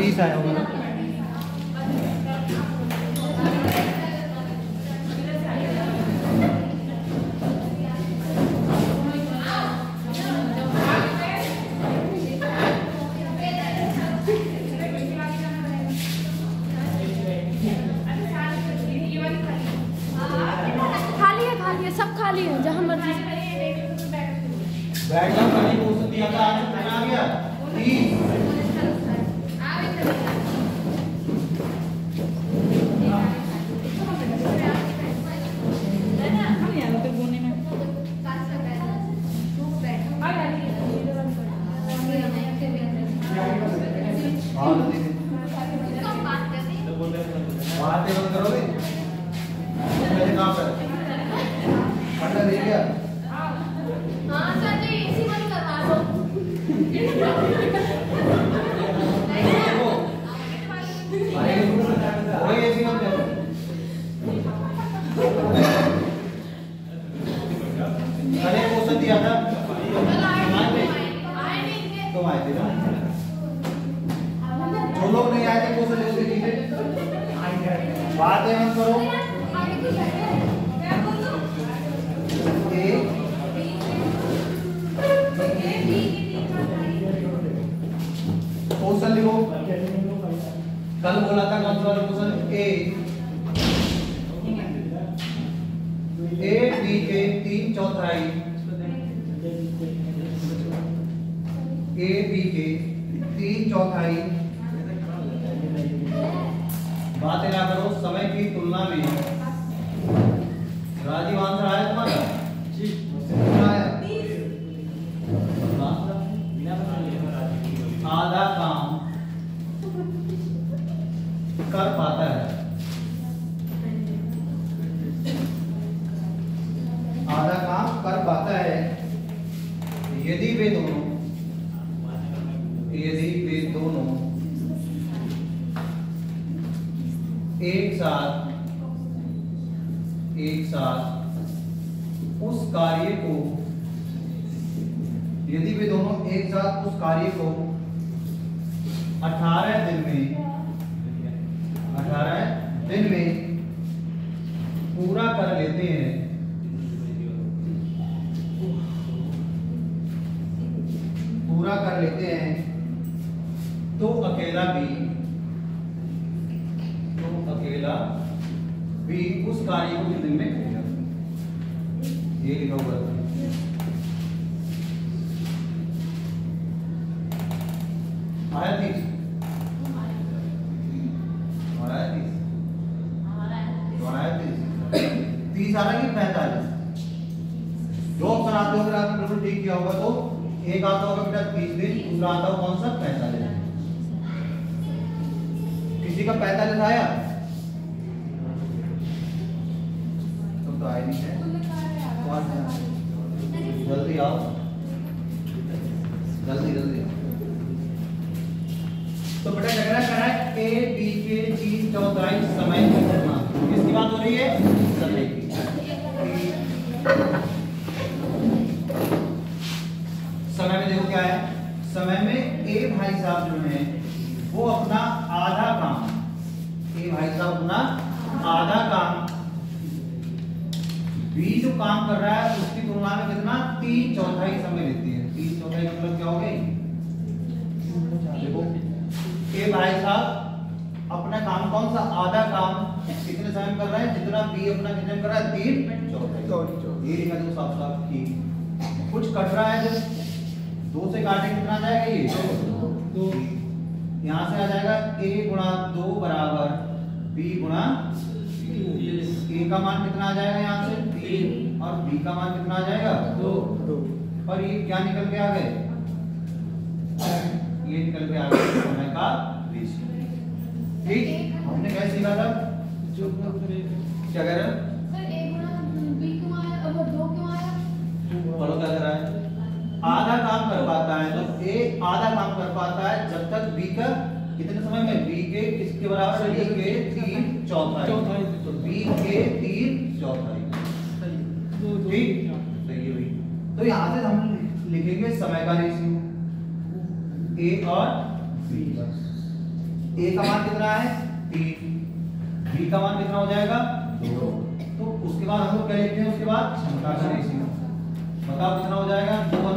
30 आया होगा ना। खाली है, सब खाली है, जहाँ मर्जी बैठ जाओ। कहीं क्वेश्चन दिया था, आज आ गया 30। बातें बंद करोगे? मेरे काम पर अंडा दे गया। हाँ सर जी, इसी बंद करवा दो। वही ऐसी मत करो। अरे क्वेश्चन दिया था तो आए थे ना, जो लोग नहीं आए थे क्वेश्चन लेके दीजिए। बातें मत करो। क्वेश्चन लिखो। कल बोला था कौन सा क्वेश्चन? ए बी के 3/4 ए बी के 3/4 बातें ना करो। समय की तुलना में राजीव आंसर आया तुम्हारा? आधा काम कर पाता है, आधा काम कर पाता है यदि वे दोनों एक साथ उस कार्य को, यदि वे दोनों एक साथ उस कार्य को 18 दिन में पूरा कर लेते हैं, तो अकेला भी उस कार्य को कितने दिन में करेगा? ये लिखा हुआ है। आया 30 आ रहा है कि 45? दो ऑप्शन आते हो, अगर आपने बिल्कुल ठीक किया होगा तो एक आता होगा बेटा 30 दिन, दूसरा आता होगा कौन सा? 45। किसी का 45 आया तो आया नहीं है। जल्दी आओ, जल्दी। तो बेटा क्या करना है? ए बी के 3/4 समय की गणना। किसकी बात हो रही है? समय की। समय में देखो क्या है, समय में ए भाई साहब जो है वो अपना आधा काम, बी जो काम कर रहा है उसकी तुलना में कितना? 3/4 समय लेती है। 3/4 मतलब क्या हो गई? देखो ए भाई साहब अपना काम कौन सा? आधा काम कितने समय में कर रहा है? जितना बी अपना कितने में कर रहा है? 3/4। ये लिखा दो साफ की कुछ कट रहा है, जब 2 से काटे कितना आ जाएगा? ये 2। यहाँ से आ जाएगा a गुणा 2 बराबर b गुणा a का मान कितना आ जाएगा? यहाँ से 3 और b का मान कितना आ जाएगा? 2। और ये क्या निकल के आ गए? ये निकल के आ गए समय का रेशियो। ठीक, हमने कैसे सीखा था? क्या कह रहे हैं? बोलो क्या कर रहा है? आधा काम कर पाता है, तो ए आधा काम कर पाता है जब तक बी का कितने समय में? बी के किसके बराबर? बी के 3/4। तो बी के 3/4। ठीक, सही है भाई। तो यहाँ से हम लिखेंगे समय का रेशियो ए और बी। ए का मान कितना है 3, बी का मान कितना हो जाएगा 2। तो उसके बाद हम लोग क्या लिखते हैं, उसके बाद क्षमता का रेशियो बताओ कितना हो जाएगा 2:3।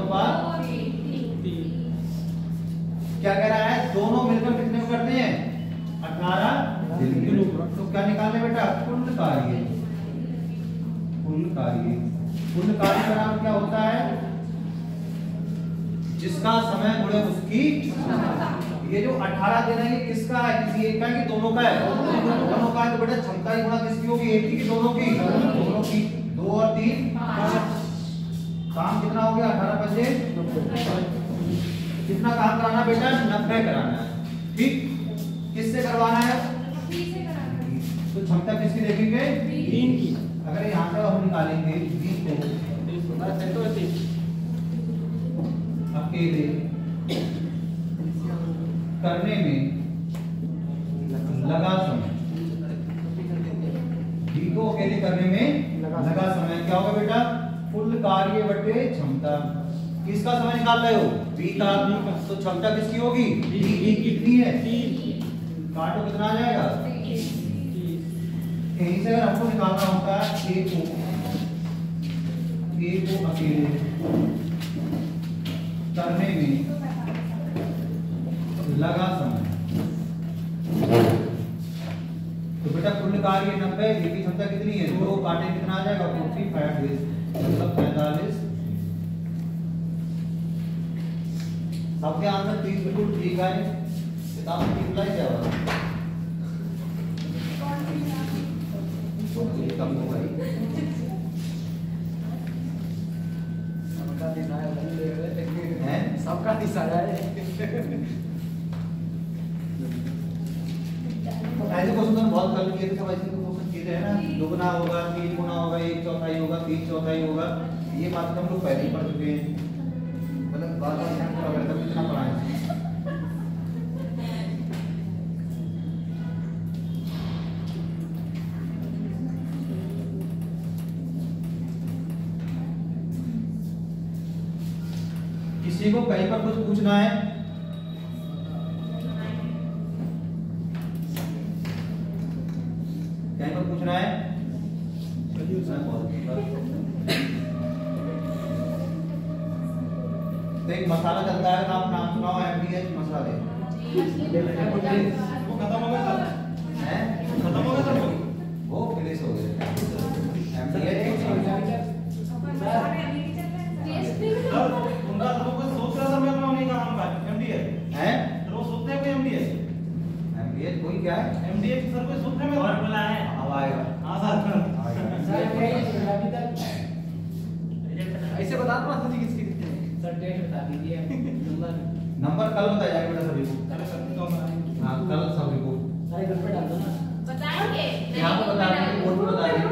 क्या कह रहा है, दोनों मिलकर कितने को करते हैं 18 दिन। तो क्या निकालने बेटा, कुल कार्य। कुल कार्य, कुल कार्य का नाम क्या होता है, जिसका समय गुणे उसकी। ये जो 18 दिन है ये किसका है, किसी एक का है कि दोनों का है, दोनों का है। तो बेटा क्षमता की गुणा किसकी होगी, एक की दोनों की, दोनों की। 2 और 3 5। काम कितना हो गया 18 बजे। कितना काम कराना बेटा, 90 कराना है। ठीक, किससे करवाना है, तो क्षमता किसकी देखेंगे 3 की। अगर यहाँ से हम निकालेंगे 20 को अकेले करने में लगा समय, बी को अकेले करने में लगा समय, क्या होगा बेटा, कुल कार्य बटे क्षमता। किसका समय निकाल रहे हो, बी का। तो क्षमता किसकी होगी, बी की। कितनी है 3। काटो कितना आ जाएगा, यहीं से अगर हमको निकालना होता है ए को अकेले करने में लगा समय, तो बेटा कुल कार्य 90, ए की क्षमता कितनी है 2, काटे कितना आ जाएगा 45 डेज, मतलब 45। सबके आंसर 30 बिल्कुल ठीक है। किताब में रिप्लाई क्या होगा, कम हो गई। सबका दिशाया है। ऐसे क्वेश्चन तो बहुत कर लिए थे, सब ऐसे क्वेश्चन किए थे ना, 2 गुना होगा 3 गुना होगा 1/4 होगा 3/4 होगा। ये बात हम लोग पहले ही पढ़ चुके हैं, मतलब बार-बार ध्यान करो, अगर तब कितना पढ़ा है। किसी को कहीं पर कुछ पूछना है, कहीं पर पूछना है, तो एक मसाला चलता है, नाम सुनाओ, MDH मसाले। वो खत्म हो गया सर, हैं खत्म हो गया सर, वो फिनिश हो गया। MDH उनका लोग सोच रहा था, मैं अपना नहीं काम का MDH है, तो वो सोचते हैं कोई MDH कोई क्या है, MDH सर कोई सोचते हैं, और बोला है अब आएगा। हां सर ऐसे बता दो ना किसकी कितने सर, डेट बता दीजिए, नंबर कल बताया जाएगा बेटा सभी को। हां कल सभी को सारे घर पे डाल दो ना, बताएंगे यहां पे बता देंगे, बोर्ड पे बता देंगे।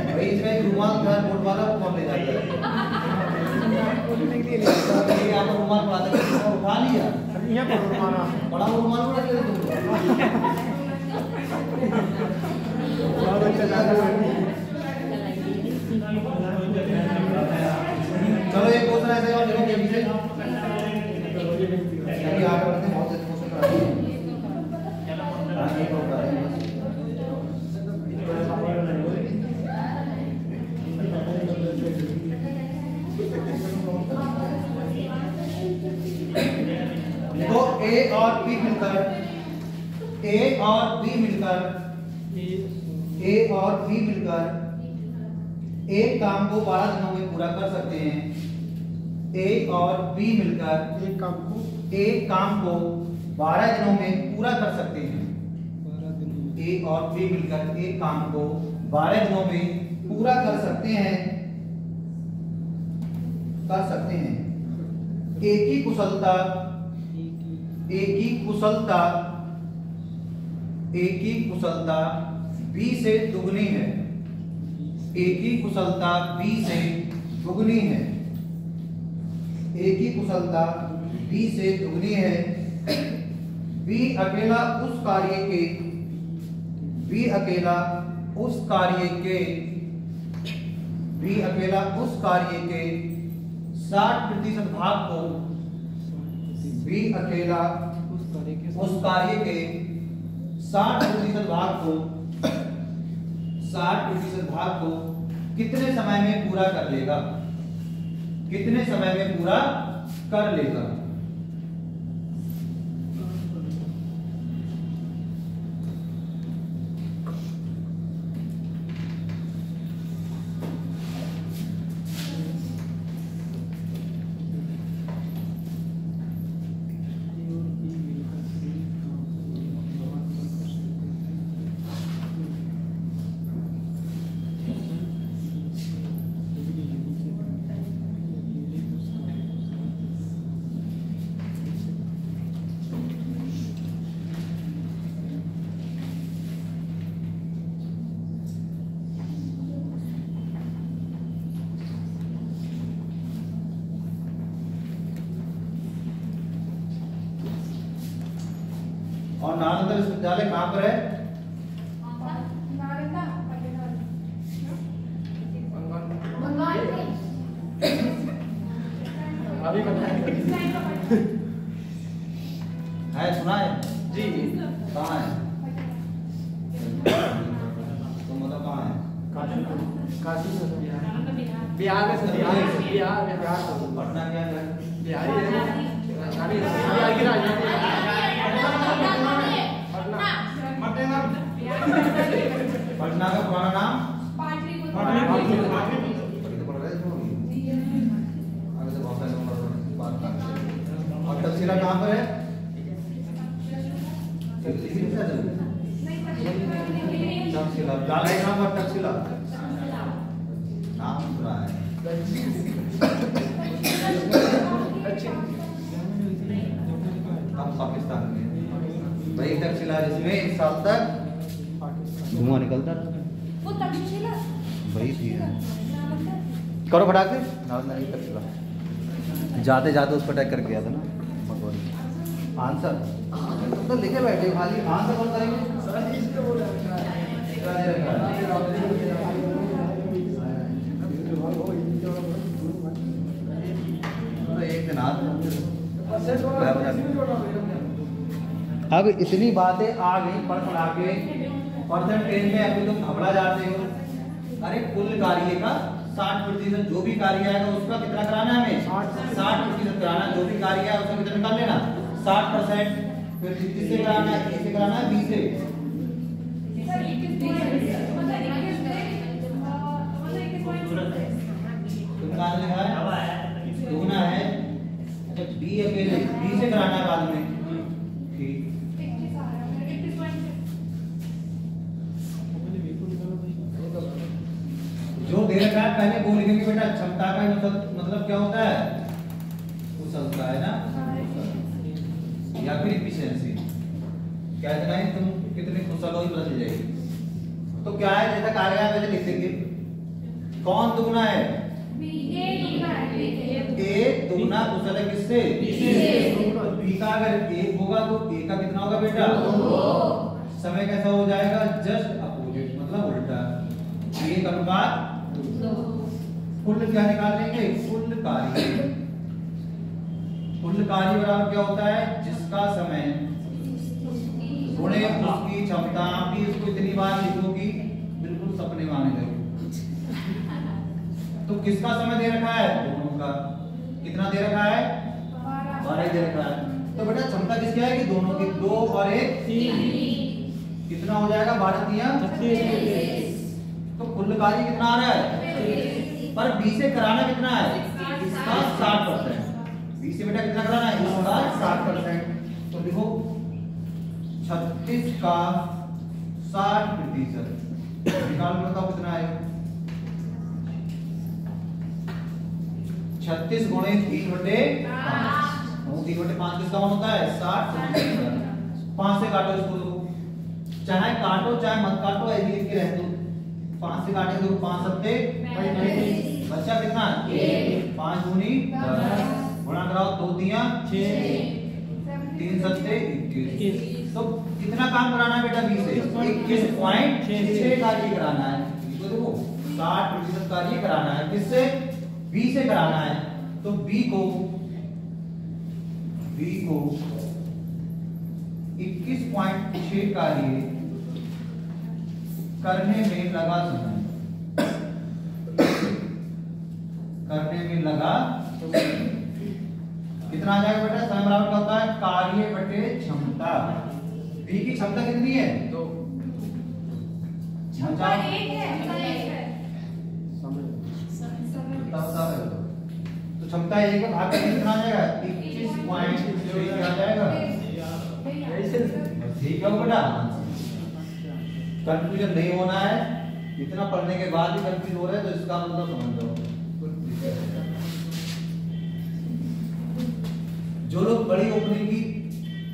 भाई इसमें एक रुमाल था, बोर्ड वाला वो कौन ले जाता है, बोलने के लिए ले यहां पर रुमाल पड़ा था, उठा लिया यहाँ पर रुमाना बड़ा रुमाल को रख ले तुम। बहुत अच्छा लगा। चलो एक क्वेश्चन ऐसे और देखो ये भी अभी आगे बढ़ते हैं, बहुत से क्वेश्चन कराते हैं। हां एक और कराते हैं। तो ए और बी मिलकर एक काम को 12 दिनों में पूरा कर सकते हैं। ए और बी मिलकर एक काम को 12 दिनों में पूरा कर सकते हैं। ए और बी मिलकर एक काम को 12 दिनों में पूरा कर सकते हैं। एक ही कुशलता बी से दुगनी है। एक ही कुशलता बी से दुगनी है। बी अकेला उस कार्य के 60% भाग को बी अकेला उस कार्य के 60% भाग को कितने समय में पूरा कर लेगा? कितने समय में पूरा कर लेगा? और नालंदा विश्वविद्यालय कहां पर है? है सुना है जी कहाँ है? तो मतलब कहाँ है? बिहार में बिहार पटना क्या है? बिहार की राजधानी पटना का पुराना नाम और तक्षशिला कहाँ पर है? तक्षशिला कहाँ पर? तक्षशिला नाम सुना है। अब पाकिस्तान में वही तक्षशिला जिसमें 1 साल तक धुआं निकलता था। वो तक्षशिला वही थी। करो फटाक से। नालंदा नहीं तक्षशिला। जाते जाते उस पर अटैक कर गया था ना भगवान। आंसर तो लिखे बैठे खाली आंसर कौन करेंगे? एक दिन अब इतनी बातें आ गई पढ़ पढ़ा के परसेंटेज में अभी तुम घबरा जाते हो। अरे कुल कार्य का 60% जो भी कार्य आएगा उसका कितना कराना है हमें? 60% कराना। जो भी कार्य है उसका कितना कर लेना? 60%। फिर किससे कराना है? ए से कराना है बी से? तुमने लिखा है दुगना है। अच्छा बी अकेले बी से कराना है बाद में। ठीक जो दे रखा है पहले बोल लेंगे बेटा। क्षमता का मतलब क्या होता है? कुशलता है ना, या फिर एफिशिएंसी। क्या इतना ही तुम कितने कुशल हो ही पता चल जाएगी। तो क्या है जैसा कार्य है वैसे लिख देंगे। कौन दुगना है? ए दुगना कुशल है किससे? बी का अगर 1 होगा तो ए का कितना होगा बेटा? 2। समय कैसा हो जाएगा? जस्ट अपोजिट मतलब उल्टा। एक अनुपात 2। कुल क्या निकाल लेंगे? कुल कार्य। कुल कार्य बराबर क्या होता है? जिसका समय गुणे उसकी क्षमता। आप भी इसको इतनी बार लिखो कि बिल्कुल सपने माने गए। तो किसका समय दे रखा है? दोनों का। कितना दे रखा है? 12 दे रखा है। तो बेटा क्षमता किसकी आएगी? दोनों की। 2 और 1 3। कितना हो जाएगा? 12 3 तो कुल कार्य कितना आ रहा है? पर बी से कराना कितना है? इसका 60%। बी से बेटा कितना कराना है? इसका 60%। तो देखो 36 का 60% निकाल बताओ कितना है? 36 गुणे 3/5। 3/5 किसका मान होता है? 60। 5 से काटो इसको। चाहे काटो चाहे मत काटो, ऐसे लिख के रह दो। 5 से काटे तो 5 सत्ते 35। बच्चा कितना? 5 दूनी 10। गुणा कराओ 2 दिया 6 3 सत्ते 21। तो कितना काम कराना है बेटा? 20 से 21.6 कार्य कराना है। तो देखो 60% कार्य कराना है। किससे? बी से कराना है। तो बी को बी को 21.6 कार्य करने में लगा समय, करने में लगा कितना आ जाएगा बेटा? समय बराबर क्या होता है? कार्य बटे क्षमता। बी की क्षमता कितनी है? 2। क्षमता 1 है, तो क्षमता 1 का भाग करके कितना आ जाएगा? 21.6 आ जाएगा। ठीक है बेटा, कंफ्यूजन नहीं होना है। इतना पढ़ने के बाद भी कंफ्यूज हो रहे हैं तो इसका मतलब समझ लो। जो लोग बड़ी ओपनिंग की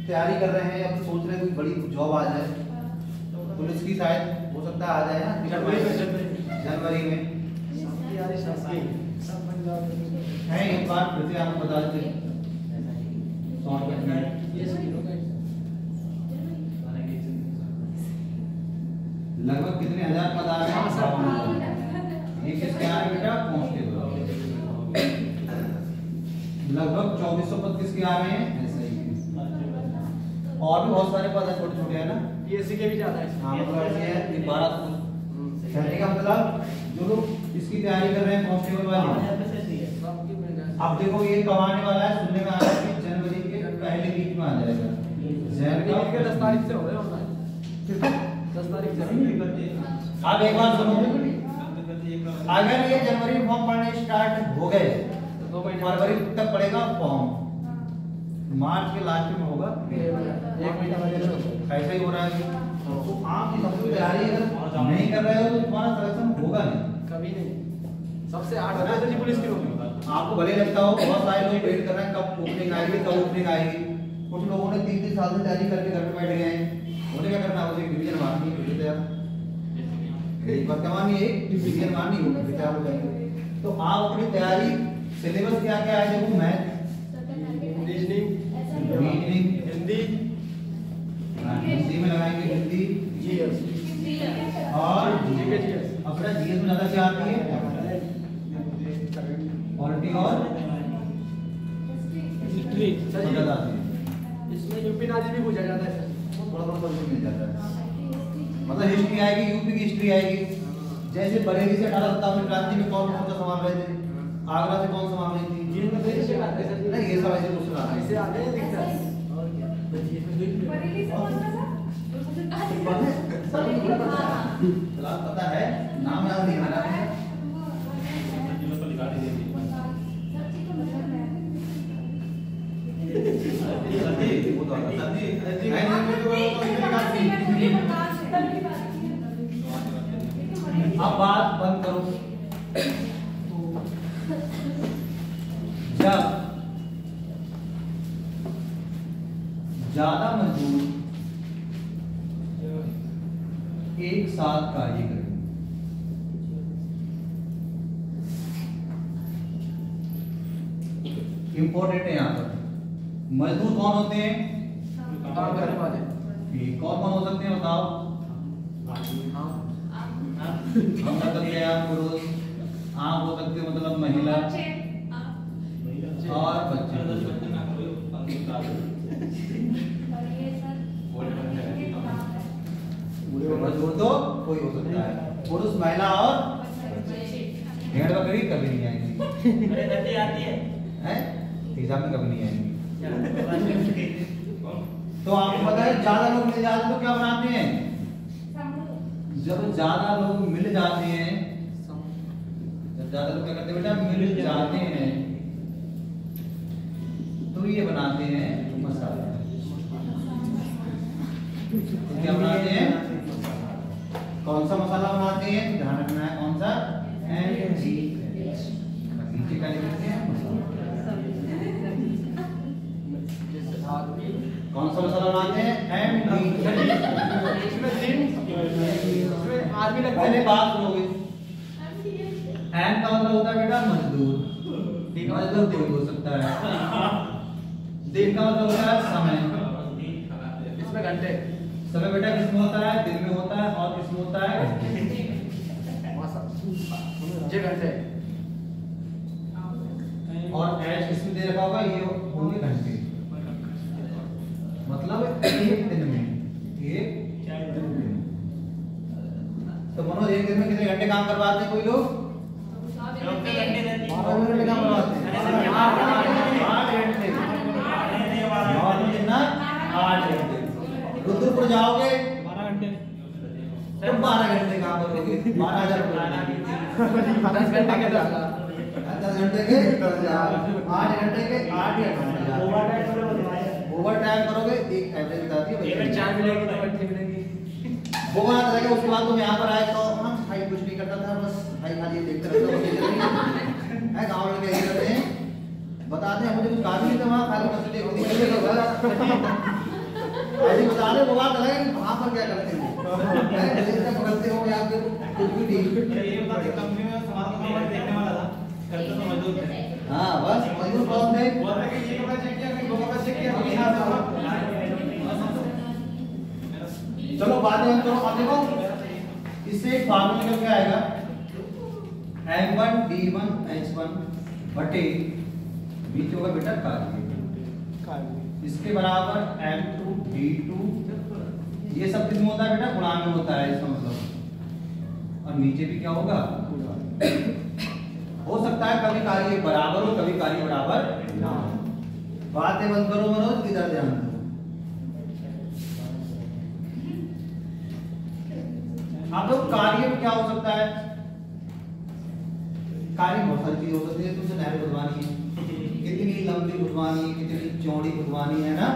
तैयारी कर रहे हैं या फिर सोच रहे हैं कोई बड़ी जॉब आ जाए, पुलिस की शायद हो सकता है आ जाए ना जनवरी में है। एक बार फिर से आपको बता देते हैं लगभग कितने हजार पद आ रहे हैं? ये किसके आ रहे हैं बेटा? कांस्टेबल। लगभग 2400 पद किसके आ रहे हैं? एसआई के। और भी बहुत सारे पद हैं, छोटे छोटे है ना, पीएससी के भी ज्यादा है। हाँ मतलब ऐसे है 12 कहने का मतलब जो लोग इसकी तैयारी कर रहे हैं कांस्टेबल वाली, अब देखो ये कब आने वाला है? सुनने में आ रहा है कि जनवरी के पहले वीक में आ जाएगा। जनवरी के 10 तारीख से हो रहे हैं ऑनलाइन, 10 तारीख से। अब एक बार सुनो, अगर ये जनवरी में फॉर्म पढ़ने स्टार्ट हो गए तो फरवरी तक पड़ेगा फॉर्म, मार्च के लास्ट में होगा, 1 महीना बाद ऐसा ही हो रहा है। तो आप ये सब तैयारी अगर नहीं कर रहे हो तो तुम्हारा सिलेक्शन होगा नहीं, कभी नहीं। सबसे 8 बजे पुलिस की होगी। आपको भले लगता हो बहुत सारे लोग वेट कर रहे हैं कब ओपनिंग आएगी, कब ओपनिंग आएगी। कुछ लोगों ने 3-3 साल से तैयारी करके घर में बैठ गए हैं। उन्हें क्या करना है? डिवीजन मारनी है, एक बार मारनी है, एक डिवीजन मारनी है, तैयार हो जाएंगे। तो आप अपनी तैयारी सिलेबस क्या क्या है? देखो मैथ, रीजनिंग, हिंदी, हिंदी में लगाएंगे हिंदी, जीएस और जीएस। अपना जीएस में ज्यादा क्या आती है? पॉलिटी और हिस्ट्री ज्यादा आती है। इसमें यूपी नाजी भी पूछा जाता है, थोड़ा थोड़ा मिल जाता है। मतलब हिस्ट्री आएगी, यूपी की हिस्ट्री आएगी। जैसे बरेली से 1857 क्रांति में कौन कौन सा संभाल रहे थे, आगरा से कौन संभाल रही थी, नहीं ये सब ऐसे क्वेश्चन आते हैं। ऐसे आते हैं दिखता है। और क्या बरेली से कौन सा था? फिलहाल पता है, नाम याद नहीं आ रहा है। अब बात बंद करो। जब ज्यादा मजदूर एक साथ कार्य करें, इंपॉर्टेंट है यहाँ पर। मजदूर कौन होते हैं? काम करने वाले। कौन कौन हो सकते हैं बताओ? हम कर सकते हैं पुरुष, आप हो सकते हो मतलब महिला और बच्चे। मजदूर तो कोई हो सकता है, पुरुष, महिला और भेड़ बकरी कभी नहीं आएंगी। आती है एग्जाम में कभी नहीं आएंगी। तो आपको पता है ज्यादा लोग मिल जाते तो क्या बनाते हैं? जब ज्यादा लोग मिल जाते हैं, जब ज्यादा लोग क्या करते हैं बेटा? मिल जाते हैं तो ये बनाते हैं मसाला। तो क्या बनाते हैं? कौन सा मसाला बनाते हैं? ध्यान रखना है कौन सा? MGH। नीचे क्या लिखते हैं? कौन सा मसाला बनाते हैं? MGH। पहले बात सुनोगे। एम का मतलब होता है बेटा मजदूर, डी का मतलब कोई हो सकता है, दिन का मतलब होता है समय, इसमें घंटे। समय बेटा किसमें होता है? दिन में होता है। और किसमें होता है? घंटे। और एच किसमें दे रखा होगा? ये होंगे घंटे। एक दिन में, एक दिन में। तो मनोज एक दिन में कितने घंटे काम करवाते हैं कोई लोग? 12 घंटे काम करवाते हैं। 8 घंटे। कितना? 8 घंटे। रुद्रपुर जाओगे 12 घंटे। तुम 12 घंटे काम करोगे, 12,000 रुपये। 10 घंटे के 10 घंटे के 10,000, 8 घंटे के 8,000। ओवर टाइम करोगे एक एवरेज बताती है। 4 मिलेगी तो 8 मिलेगी। वो बात है कि उसके बाद तुम यहाँ पर आए तो हाँ भाई कुछ नहीं करता था, बस भाई खाली देखते रहता है। गाँव में क्या करते हैं, बताते हैं मुझे कुछ काम नहीं था वहाँ, खाली बस ऐसे बता दे। वो बात अलग है कि वहाँ पर क्या करते हैं, पकड़ते हो या फिर कुछ भी नहीं। हाँ बस मजदूर कौन थे? चलो बात करो। अब देखो इससे एक फार्मूला निकल के आएगा, M1 D1 H1 बटे बीच होगा बेटा कार्य, इसके बराबर M2 D2, ये सब किसमें होता है बेटा? गुणा में होता है इसका मतलब। और नीचे भी क्या होगा? हो सकता है कभी कार्य बराबर हो, कभी कार्य बराबर ना हो। बातें बंद करो मनोज, इधर ध्यान दो। अब तो कार्य क्या हो सकता है? कार्य बहुत सारी चीज हो सकती है। तुमसे नहर खुदवानी है, कितनी लंबी खुदवानी है, कितनी चौड़ी खुदवानी है ना,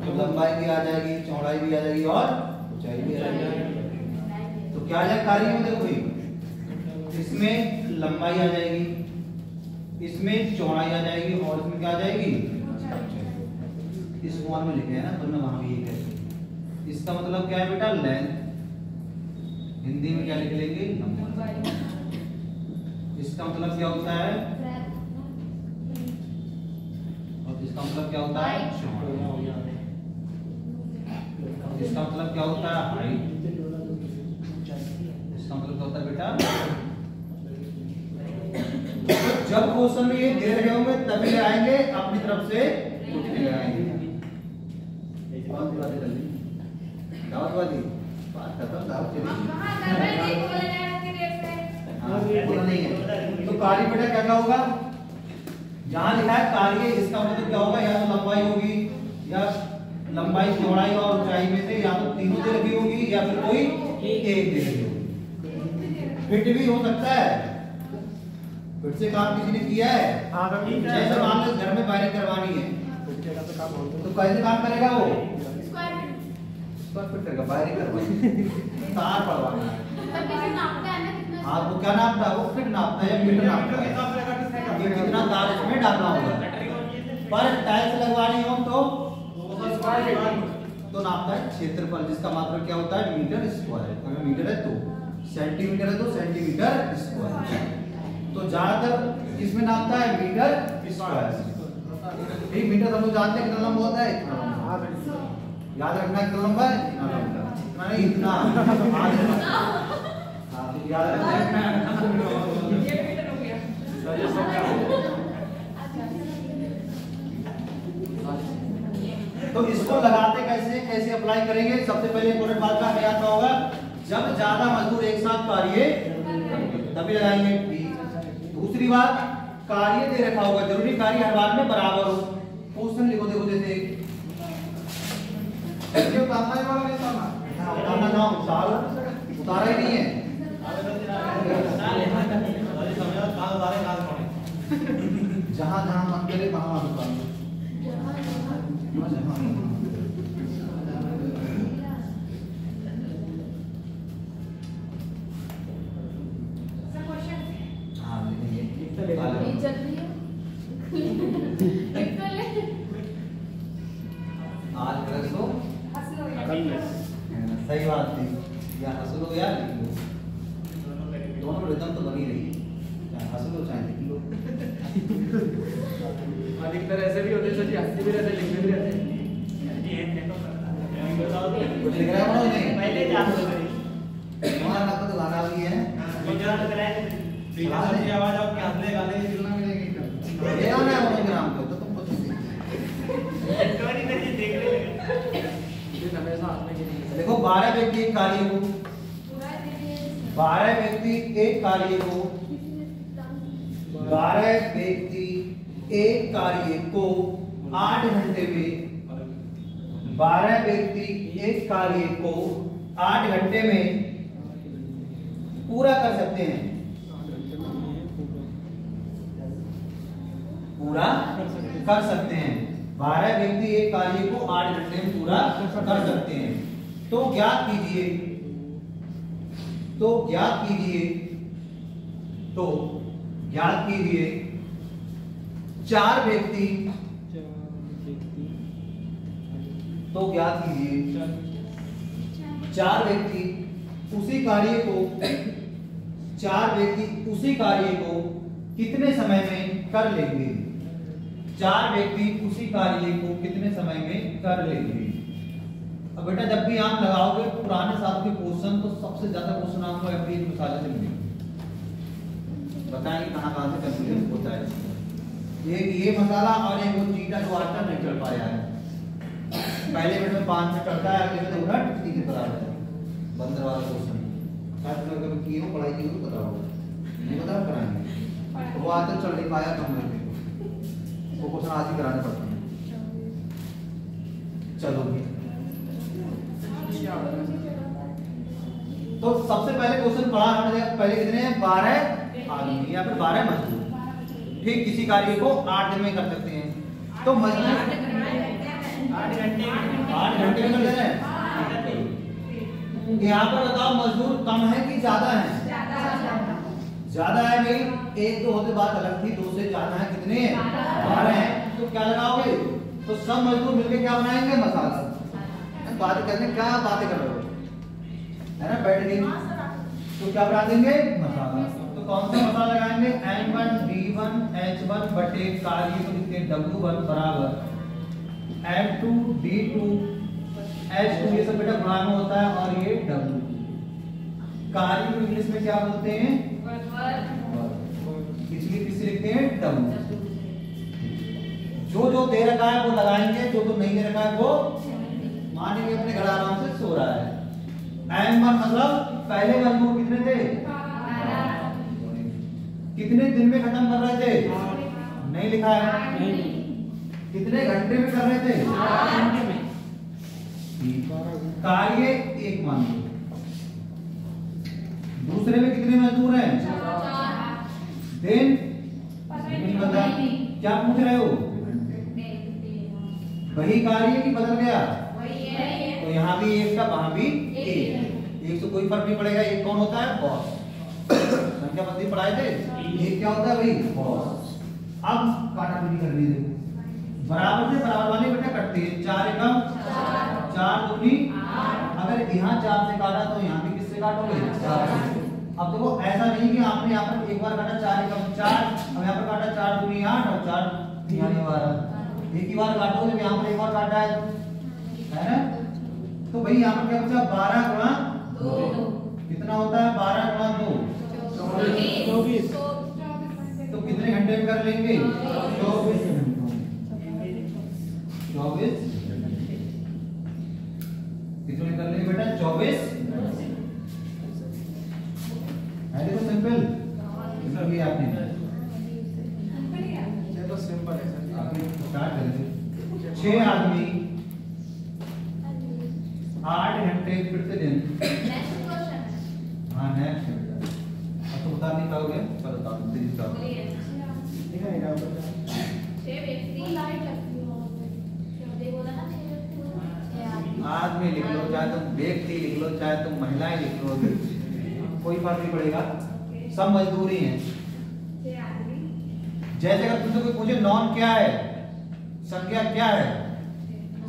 तो लंबाई भी आ जाएगी, चौड़ाई भी आ जाएगी और ऊंचाई भी आ जाएगी। तो क्या आ जाएगा कार्य में? देखो भाई इसमें लंबाई आ जाएगी, इसमें चौड़ाई आ जाएगी और इसमें क्या आ जाएगी? इस फॉर्म में लिखे हैं ना, तो मैं वहां भी ये कहते। इसका मतलब क्या है बेटा? लेंथ। हिंदी में क्या लिख लेंगे? लंबाई। इसका मतलब क्या होता है? और इसका मतलब क्या होता है? इसका मतलब क्या होता है? हाइट। इसका मतलब क्या होता है बेटा? जब क्वेश्चन में ये दे रहे होंगे तभी ले आएंगे, अपनी तरफ से कुछ ले आएंगे। कौन सी बातें चल रही? दावत वाली बात खत्म। दावत नहीं है तो कार्य बेटा क्या होगा? जहां लिखा है कार्य, इसका मतलब क्या होगा? या तो लंबाई होगी, या लंबाई, चौड़ाई और ऊंचाई में से या तो तीनों दे रखी होगी या फिर कोई एक दे रखी होगी। फिट भी हो सकता है, फिर से काम किसी ने किया है। जैसे मान लो घर में वायरिंग करवानी है तो कैसे काम करेगा वो? स्क्वायर फिट करेगा, वायरिंग करवानी, तार पड़वाना है। आपको क्या नापता है? वो फिट नापता है या मीटर नापता है, ये कितना तार इसमें डालना होगा। पर टाइल्स लगवानी हो तो नापता है क्षेत्रफल, जिसका मात्रक क्या होता है? Metre square. अगर मीटर है तो सेंटीमीटर है तो सेंटीमीटर स्क्वायर। तो ज्यादातर इसमें नापता है मीटर स्क्वायर। ठीक, मीटर हम लोग जानते हैं कितना लंबा होता है, इतना लंबा। याद रखना कितना लंबा है, इतना लंबा, इतना नहीं इतना। हाँ तो याद रखना। तो इसको लगाते कैसे, कैसे अप्लाई करेंगे? सबसे पहले इंपॉर्टेंट बात का हमें याद होगा, जब ज्यादा मजदूर एक साथ कार्य तभी लगाएंगे। दूसरी बात, कार्य दे रखा होगा, जरूरी कार्य हर बार में बराबर हो। क्वेश्चन लिखो, देखो जैसे उतारना है वाला नहीं उतारना, उतारना ना उतारा ही नहीं है। जहां जहां मन करे वहां उतारना। सही बात थी, या हंस लो या लिख लो, दोनों रिदम तो बनी रही, चाहे हंस लो चाहे लिख लो। अधिकतर ऐसे भी होते हैं सर जी, हंसते भी रहते, लिखते भी रहते। कुछ लिख रहा है मनोज? नहीं, पहले जान लो हमारा नाम तो गाना भी है। आवाज आपके हंसने गाने की तुलना में नहीं। ये गाना है मनोज के नाम पे, तो तुम कुछ व्यक्ति एक कार्य को 12 व्यक्ति एक कार्य को 12 व्यक्ति एक कार्य को 8 घंटे में 12 व्यक्ति एक कार्य को 8 घंटे में पूरा कर सकते हैं। पूरा कर सकते हैं। 12 व्यक्ति एक कार्य को 8 घंटे में पूरा कर सकते हैं। तो ज्ञात कीजिए, तो ज्ञात कीजिए 4 व्यक्ति, तो ज्ञात कीजिए 4 व्यक्ति उसी कार्य को 4 व्यक्ति उसी कार्य को कितने समय में कर लेंगे। 4 व्यक्ति उसी कार्य को कितने समय में कर लेंगे। अब बेटा जब भी आप लगाओगे पुराने साल के क्वेश्चन तो सबसे ज्यादा क्वेश्चन आपको एमपी की मिसाल से मिलेंगे। बताएंगे कहां से कंफ्यूजन होता है। ये मसाला और एक वो चीटा जो आज तक नहीं चढ़ पाया है। पहले मिनट में 5 मिनट चढ़ता है, अगले में तो उलट सीधे पर आ जाता है। बंदर वाला क्वेश्चन शायद मैं कभी की हो पढ़ाई की हो तो पता होगा, नहीं पता कराएंगे। वो आज तक चढ़ नहीं पाया कम में वो क्वेश्चन आज ही कराने पड़ते हैं। चलो तो सबसे पहले क्वेश्चन पढ़ा हमने, पहले कितने हैं 12 आदमी या फिर 12 मजदूर ठीक किसी कार्य को 8 दिन में कर सकते हैं। तो मजदूर 8 घंटे में कर ले रहे हैं। यहाँ पर बताओ मजदूर कम है कि ज्यादा है। ज्यादा है भाई, 1 2 होते बात अलग थी, 2 से ज्यादा है कितने हैं 12 हैं। तो क्या लगाओगे, तो सब मजदूर मिलकर क्या बनाएंगे मसाला। बात करने क्या बातें कर रहे हो है ना, बैठ गई तो क्या बना देंगे मसाला। तो कौन सा मसाला लगाएंगे N1 D1 H1 बटे कार्य को लिखते हैं W1 बराबर N2 D2 H2, ये सब बेटा गुणा में होता है और ये W। कार्य को इंग्लिश में क्या बोलते हैं इसलिए किसे लिखते हैं W। जो दे रखा है वो लगाएंगे, जो नहीं दे रखा है वो मानेंगे अपने घर आराम से सो रहा है। N1 मतलब पहले मजदूर कितने थे, कितने दिन में खत्म कर रहे थे, नहीं लिखा है। कितने घंटे में कर रहे थे, कार्य 1 मान लो। दूसरे में कितने मजदूर हैं, दिन बता क्या पूछ रहे हो, वही कार्य की बदल गया। तो यहाँ भी 1 था वहां भी 1 से कोई फर्क नहीं पड़ेगा। एक कौन होता है बॉस, संख्या पद्धति पढ़ाए थे। ये क्या होता है भाई बॉस। अब काटा पीटी कर ली देखो, बराबर से बराबर वाले बेटा कटते हैं। 4 एकम 4 दूनी 8। अगर यहाँ 4 से काटा तो यहाँ भी किससे काटोगे 4 से। अब देखो ऐसा नहीं कि आपने यहाँ पर एक बार काटा 4 एकम 4, अब यहाँ पर काटा 4 दूनी 8 और 4 यहाँ 12। एक ही बार काटोगे जब यहाँ पर एक बार काटा है ना। तो भाई यहाँ पर क्या बचा 12 गुणा 2 कितना होता है 12 गुणा 2 24। तो कितने घंटे में कर लेंगे 24 कितने कर लेंगे बेटा 24। है देखो सिंपल भी आपने तो सिंपल है सर। आपने स्टार्ट करेंगे 6 आदमी 8 घंटे प्रतिदिन। हाँ नेक्स्ट अब तो बता नहीं पाओगे, चलो बता दो तेरी बता आदमी लिख लो, चाहे तुम व्यक्ति लिख लो, चाहे तुम महिलाएं लिख लो, कोई फर्क नहीं पड़ेगा, सब मजदूरी हैं। जैसे अगर तुमसे कोई पूछे नॉन क्या है, संज्ञा क्या है,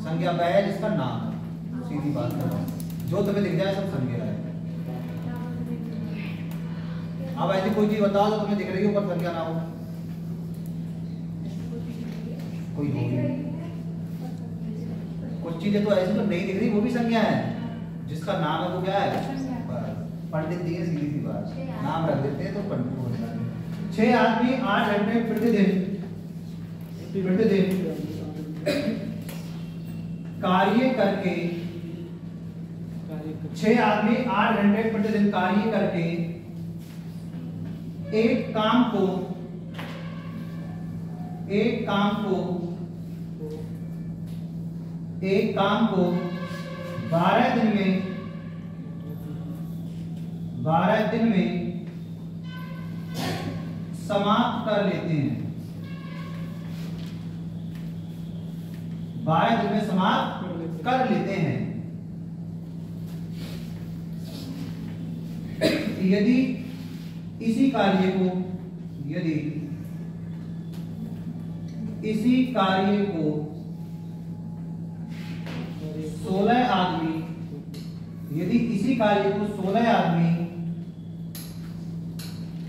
संज्ञा वह है जिसका नाम है। सीधी बात है, जो तुम्हें दिख जाए सब संज्ञा है। अब ऐसी कोई चीज बताओ तो तुम्हें दिख रही है ऊपर संज्ञा ना हो, कोई होगी। कुछ चीजें तो ऐसी तो नहीं दिख रही वो भी संज्ञा है, जिसका नाम है वो क्या है पंडित जी है। सीधी सी बात, नाम रख देते हैं तो पंडित हो जाते हैं। 6 आदमी 8 घंटे प्रतिदिन कार्य करके 6 आदमी 8 घंटे प्रतिदिन कार्य करके एक काम को 12 दिन में समाप्त कर लेते हैं। 12 दिन में समाप्त कर लेते हैं। यदि इसी कार्य को 16 आदमी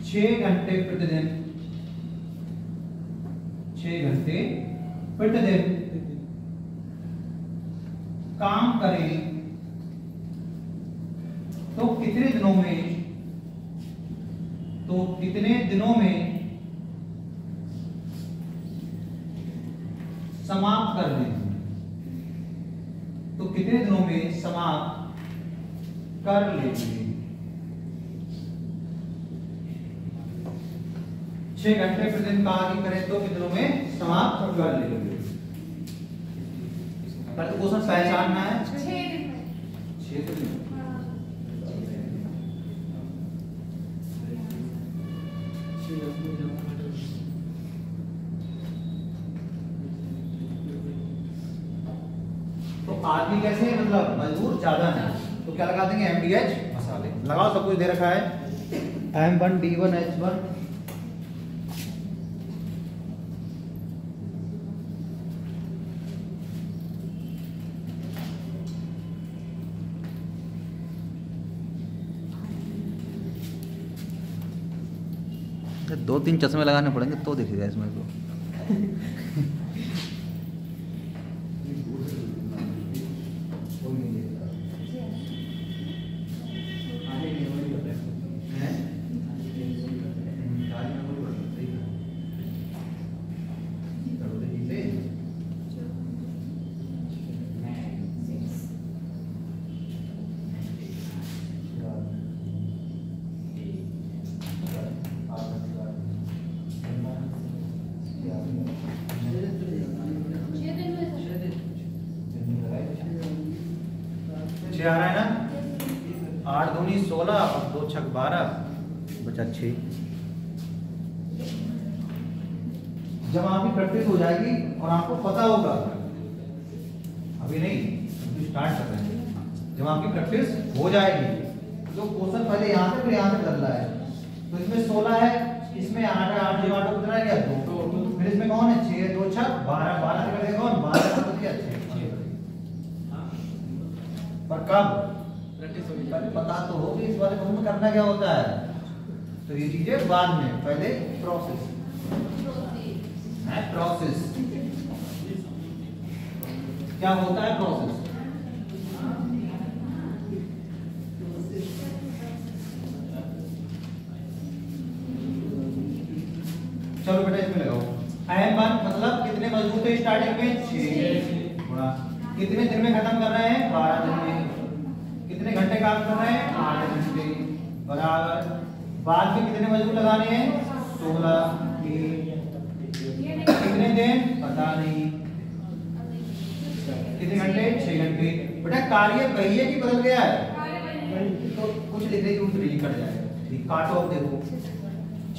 6 घंटे प्रतिदिन काम करें तो कितने दिनों में समाप्त कर दें? तो कितने दिनों में समाप्त कर लेंगे? 6 घंटे प्रतिदिन कार्य करें तो कितने दिनों में समाप्त कर लेंगे? पर तो क्वेश्चन पहचानना है। 6 दिन में। तो आदमी कैसे है, मतलब मजदूर ज्यादा है, तो क्या लगा देंगे? MDH मसाले लगाओ। सब कुछ दे रखा है। M1 D1 H1 2-3 चश्मे लगाने पड़ेंगे तो दिखेगा इसमें तो। आ रहा है ना। 8 दूनी 16 और 2 छक 12 बचा 6। जब आपकी प्रैक्टिस हो जाएगी और आपको पता होगा, अभी नहीं, अभी स्टार्ट कर रहे हैं। जब आपकी प्रैक्टिस हो जाएगी तो क्वेश्चन पहले यहाँ से फिर यहाँ से कर रहा है। तो इसमें 16 है, इसमें 8 है। 8 जमा कितना रह गया? 2। फिर इसमें कौन है? 6 2 छक 12। 12 से कटेगा कौन? 12 से दिया 6। पर कब? पता तो होगी इस वाले में करना क्या होता है। तो ये चीजें बाद में, पहले प्रोसेस है। प्रोसेस क्या होता है? प्रोसेस चलो बेटा इसमें लगाओ। M1 मतलब कितने मजदूर थे स्टार्टिंग में? 6 गुणा कितने दिन में खत्म कर रहे हैं? 12 दिन में। कितने घंटे काम कर रहे हैं? 8 घंटे बराबर। बाद में कितने मजदूर लगाने हैं? 16। कितने दिन? पता नहीं। कितने घंटे? 6 घंटे। बेटा कार्य वही है कि बदल गया है? तो कुछ लिखने की जरूरत नहीं, कट जाएगा। ठीक, काटो अब देखो।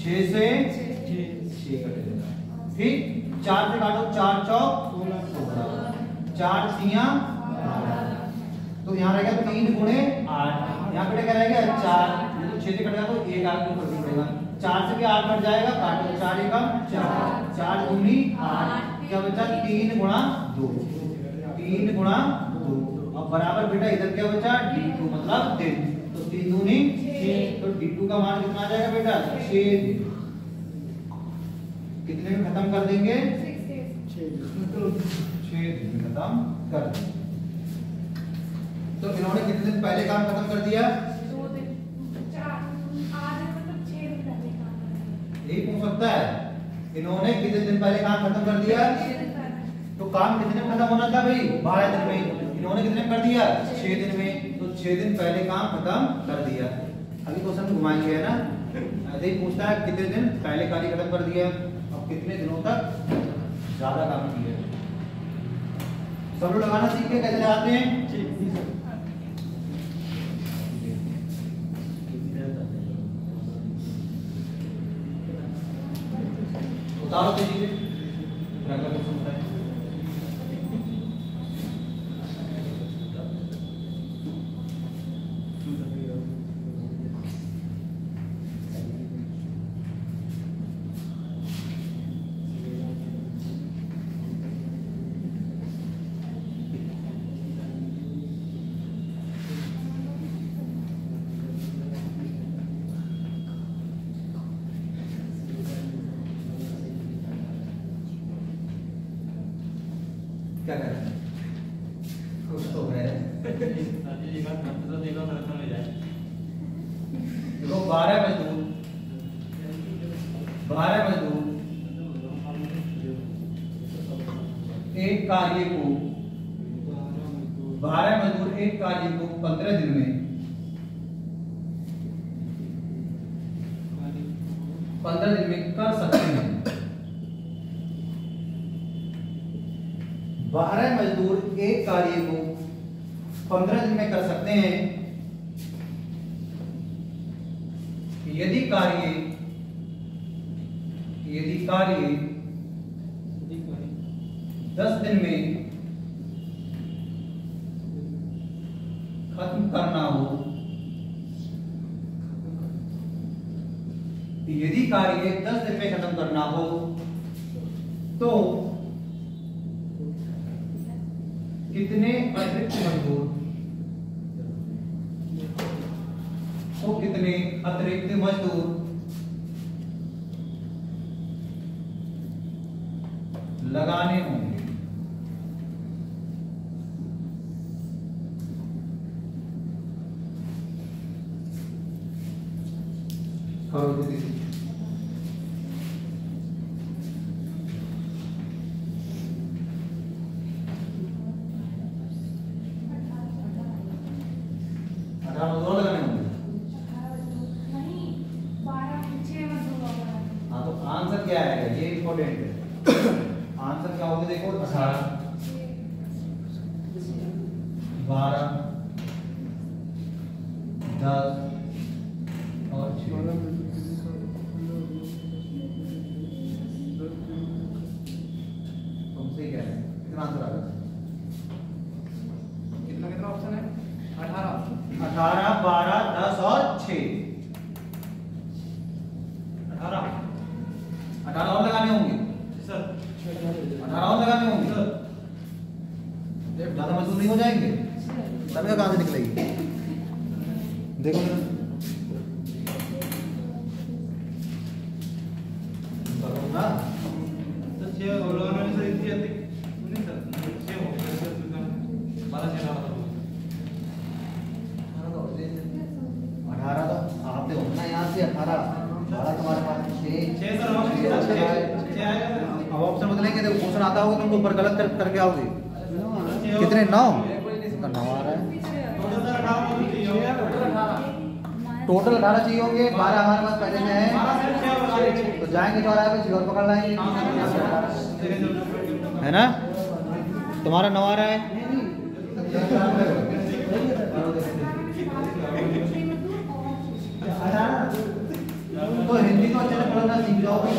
6 से 6 कट जाएगा। ठीक, 4 से काटो। 4 चौक 16। 4 तिया 12। तो यहाँ रहेगा 3 गुणे 8। यहाँ पे क्या रहेगा? 4। 6 से कटेगा तो 1 आगे ऊपर पड़ेगा। 4 से भी 8 कट जाएगा, काटो। 4 एकम 4। 4 दूनी 8। क्या बचा? 3 गुणा 2। 3 गुणा 2। अब बराबर बेटा इधर क्या बचा? D2 मतलब दिन। तो 3 दूनी 6। तो D2 का मान कितना आ जाएगा बेटा? 6 दिन। कितने में खत्म कर देंगे? 6 दिन में खत्म कर देंगे। तो इन्होंने कितने दिन पहले काम खत्म कर दिया? 2 दिन। 4 8 मतलब 6 दिन पहले काम। यही पूछ सकता है, इन्होंने कितने दिन पहले काम खत्म कर दिया? तो काम कितने में खत्म होना था भाई? 12 दिन में। इन्होंने कितने में कर दिया 6 दिन में, तो 6 दिन पहले काम खत्म कर दिया। अभी क्वेश्चन घुमाएंगे है ना, ऐसे ही पूछता है कितने दिन पहले कार्य खत्म कर दिया और कितने दिनों तक ज्यादा काम किया। सब लोग लगाना सीख के कैसे लगाते हैं। उतारो तेजी से, अगला क्वेश्चन बताएं। क्या कर रहे हैं? कुछ तो है। देखो 12 मजदूर एक कार्य को 15 दिन में 15 दिन में कर सकते हैं। 12 मजदूर एक कार्य को 15 दिन में कर सकते हैं यदि कार्य 10 दिन में खत्म करना हो। यदि कार्य 10 दिन में खत्म करना हो तो कितने अतिरिक्त मजदूर लगाने होंगे। करो दीदी। आंसर क्या है, ये इंपॉर्टेंट है। आंसर क्या होगा देखो 18 12 10 और 6। तुमसे क्या है, कितना आंसर आ गया? कितना ऑप्शन है? 18 12 10 और 6। 18 और लगाने होंगे सर। 18 और लगाने होंगे सर। ज्यादा मजदूर नहीं हो जाएंगे? तभी कहां से निकलेगी? देखो ना तो 6 और लगाने से इतनी अधिक नहीं सर। 6 हो गए सर, 12 6 18 तो आपने होना यहाँ से 18 तुम्हारे पास 6 सर। अब ऑप्शन बदलेंगे, देखो क्वेश्चन आता होगा तुमको ऊपर गलत करके आओगे। कितने 9 आ रहा है। टोटल 18 चाहिए होंगे। 12 हमारे पास पहले में है तो जाएंगे चौराहे पे और पकड़ लाएंगे, है ना। तुम्हारा 9 आ रहा है। तो हिंदी तो अच्छे से पढ़ना सीख जाओगे।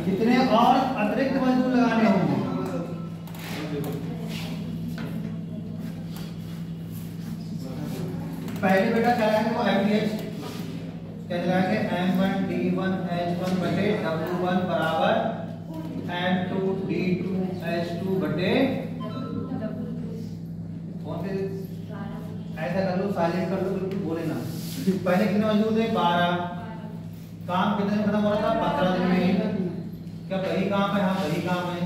कितने और अतिरिक्त मजदूर लगाने होंगे? पहले बेटा क्या लगाएंगे वो एमडीएच क्या लगाएंगे M1 D1 H1 बटे W1 बराबर M2 D2 H2 बटे कौन से ऐसा कर लो, साइलेंट कर लो, बिल्कुल बोले ना। पहले कितने मजदूर थे 12। काम कितने में खत्म हो रहा था 15 दिन में। क्या वही काम है? हाँ वही काम है।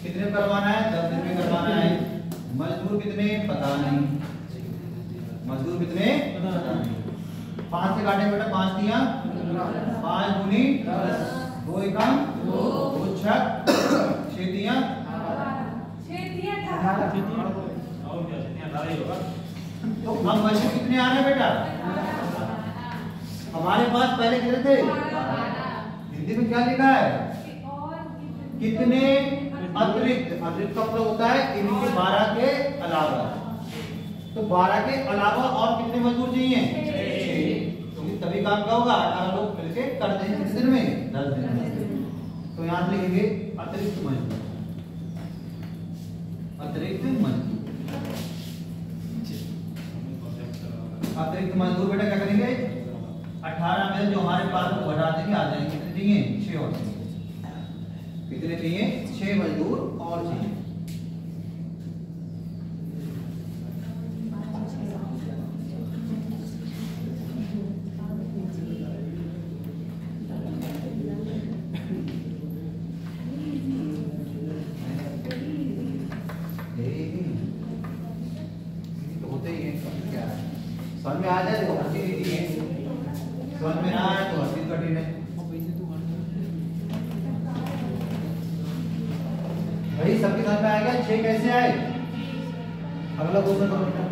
कितने में करवाना है 10 दिन में करवाना है। मजदूर कितने पता नहीं, मजदूर कितने पता नहीं। 5 से काटे बेटा, 5 दिया 5 दूनी 2 एकम 2 छक 6 दिया 6 दिया था तो अब मजदूर कितने आ रहे हैं बेटा? हमारे पास पहले कितने थे? हिंदी में क्या लिखा है? कितने अतिरिक्त। अतिरिक्त का मतलब होता है इनके 12 के अलावा। तो 12 के अलावा और कितने मजदूर चाहिए? 6। तभी काम क्या होगा? 18 लोग मिलके कर देंगे कितने दिन में? 10 दिन में। तो यहाँ लिखेंगे अतिरिक्त मजदूर। अतिरिक्त मजदूर। अतिरिक्त मजदूर बेटा क्या करेंगे? 18 में जो हमारे पास बढ़ा देंगे, आ जाएंगे। कितने चाहिए? 6 और चाहिए। कितने चाहिए? 6 मजदूर और चाहिए। तो होते ही है। क्या है? समझ में आ जाए तो हर चीज इजी है, समझ में ना आए तो हर चीज कठिन है। भाई सबके समझ में आ गया 6 कैसे आए? अगला क्वेश्चन करो बेटा।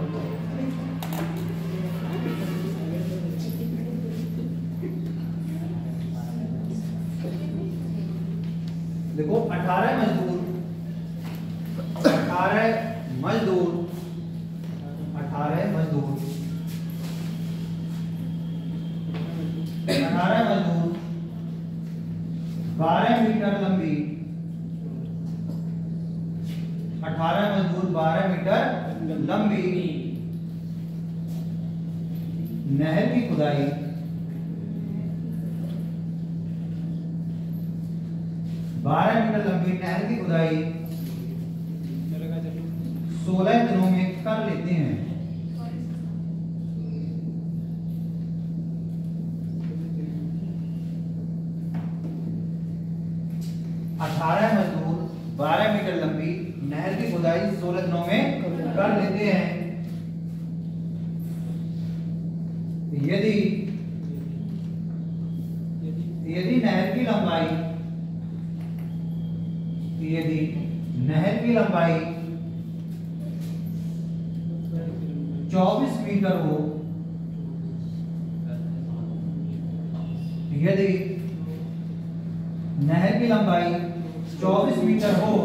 देखो 18 मजदूर 18 मजदूर 18 मजदूर 12 मीटर लंबी 18 मजदूर 12 मीटर लंबी नहर की खुदाई 12 मीटर लंबी नहर की खुदाई 16 दिनों में कर लेते हैं। मजदूर 12 मीटर लंबी नहर की खुदाई 16 दिनों में कर लेते हैं। यदि यदि नहर की लंबाई 24 मीटर हो, यदि नहर की लंबाई 24 मीटर हो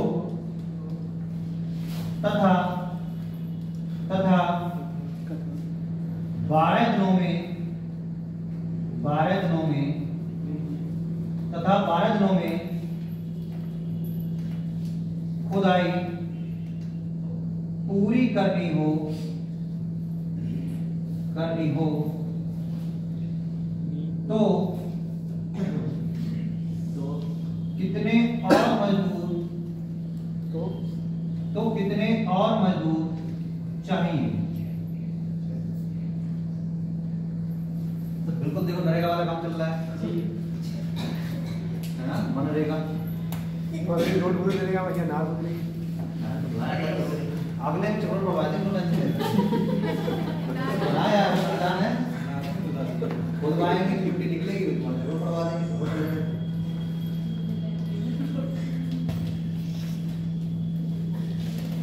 तथा 12 दिनों में खुदाई पूरी करनी हो तो कितने और मजदूर चाहिए? तो बिल्कुल देखो नरेगा वाला काम चल रहा है ना, मनरेगा रोड पूरे देगा भैया ना अगले चोर बर्बादी को ना यार मैदान है खुद आएंगे ड्यूटी निकलेगी जरूर बढ़वा देंगे।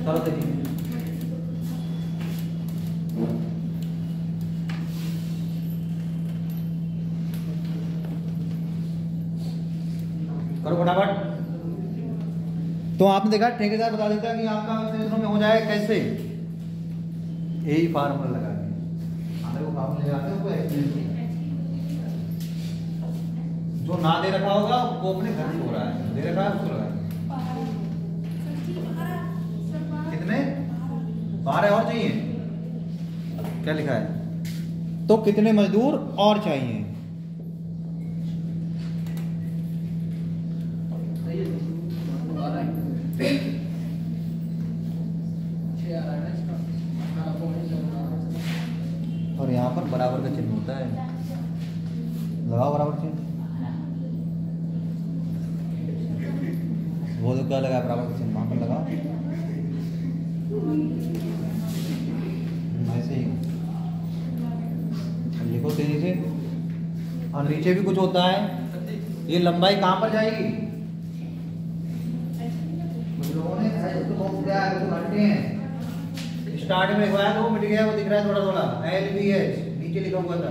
चलो देखिए करो फटाफट। तो आपने देखा ठेकेदार बता देता है कि आपका दिनों में हो जाए कैसे, यही फार्मूला लगा के आगे वो फार्मूला लगाते हैं, जो ना दे रखा होगा वो अपने घर में हो रहा है, दे रखा है उसको लगाए। कितने? 12 और चाहिए। क्या लिखा है? तो कितने मजदूर और चाहिए? और यहाँ पर बराबर का चिन्ह होता है, लगाओ बराबर चिन्ह। वो तो क्या लगा बराबर का चिन्ह वहाँ पर लगाओ, ऐसे ही लिखो तेजी से। और नीचे भी कुछ होता है, ये लंबाई कहाँ पर जाएगी? कुछ लोगों ने घंटे हैं स्टार्ट में लिखवाया तो वो मिट गया, वो दिख रहा है थोड़ा थोड़ा LBH नीचे लिखा हुआ था,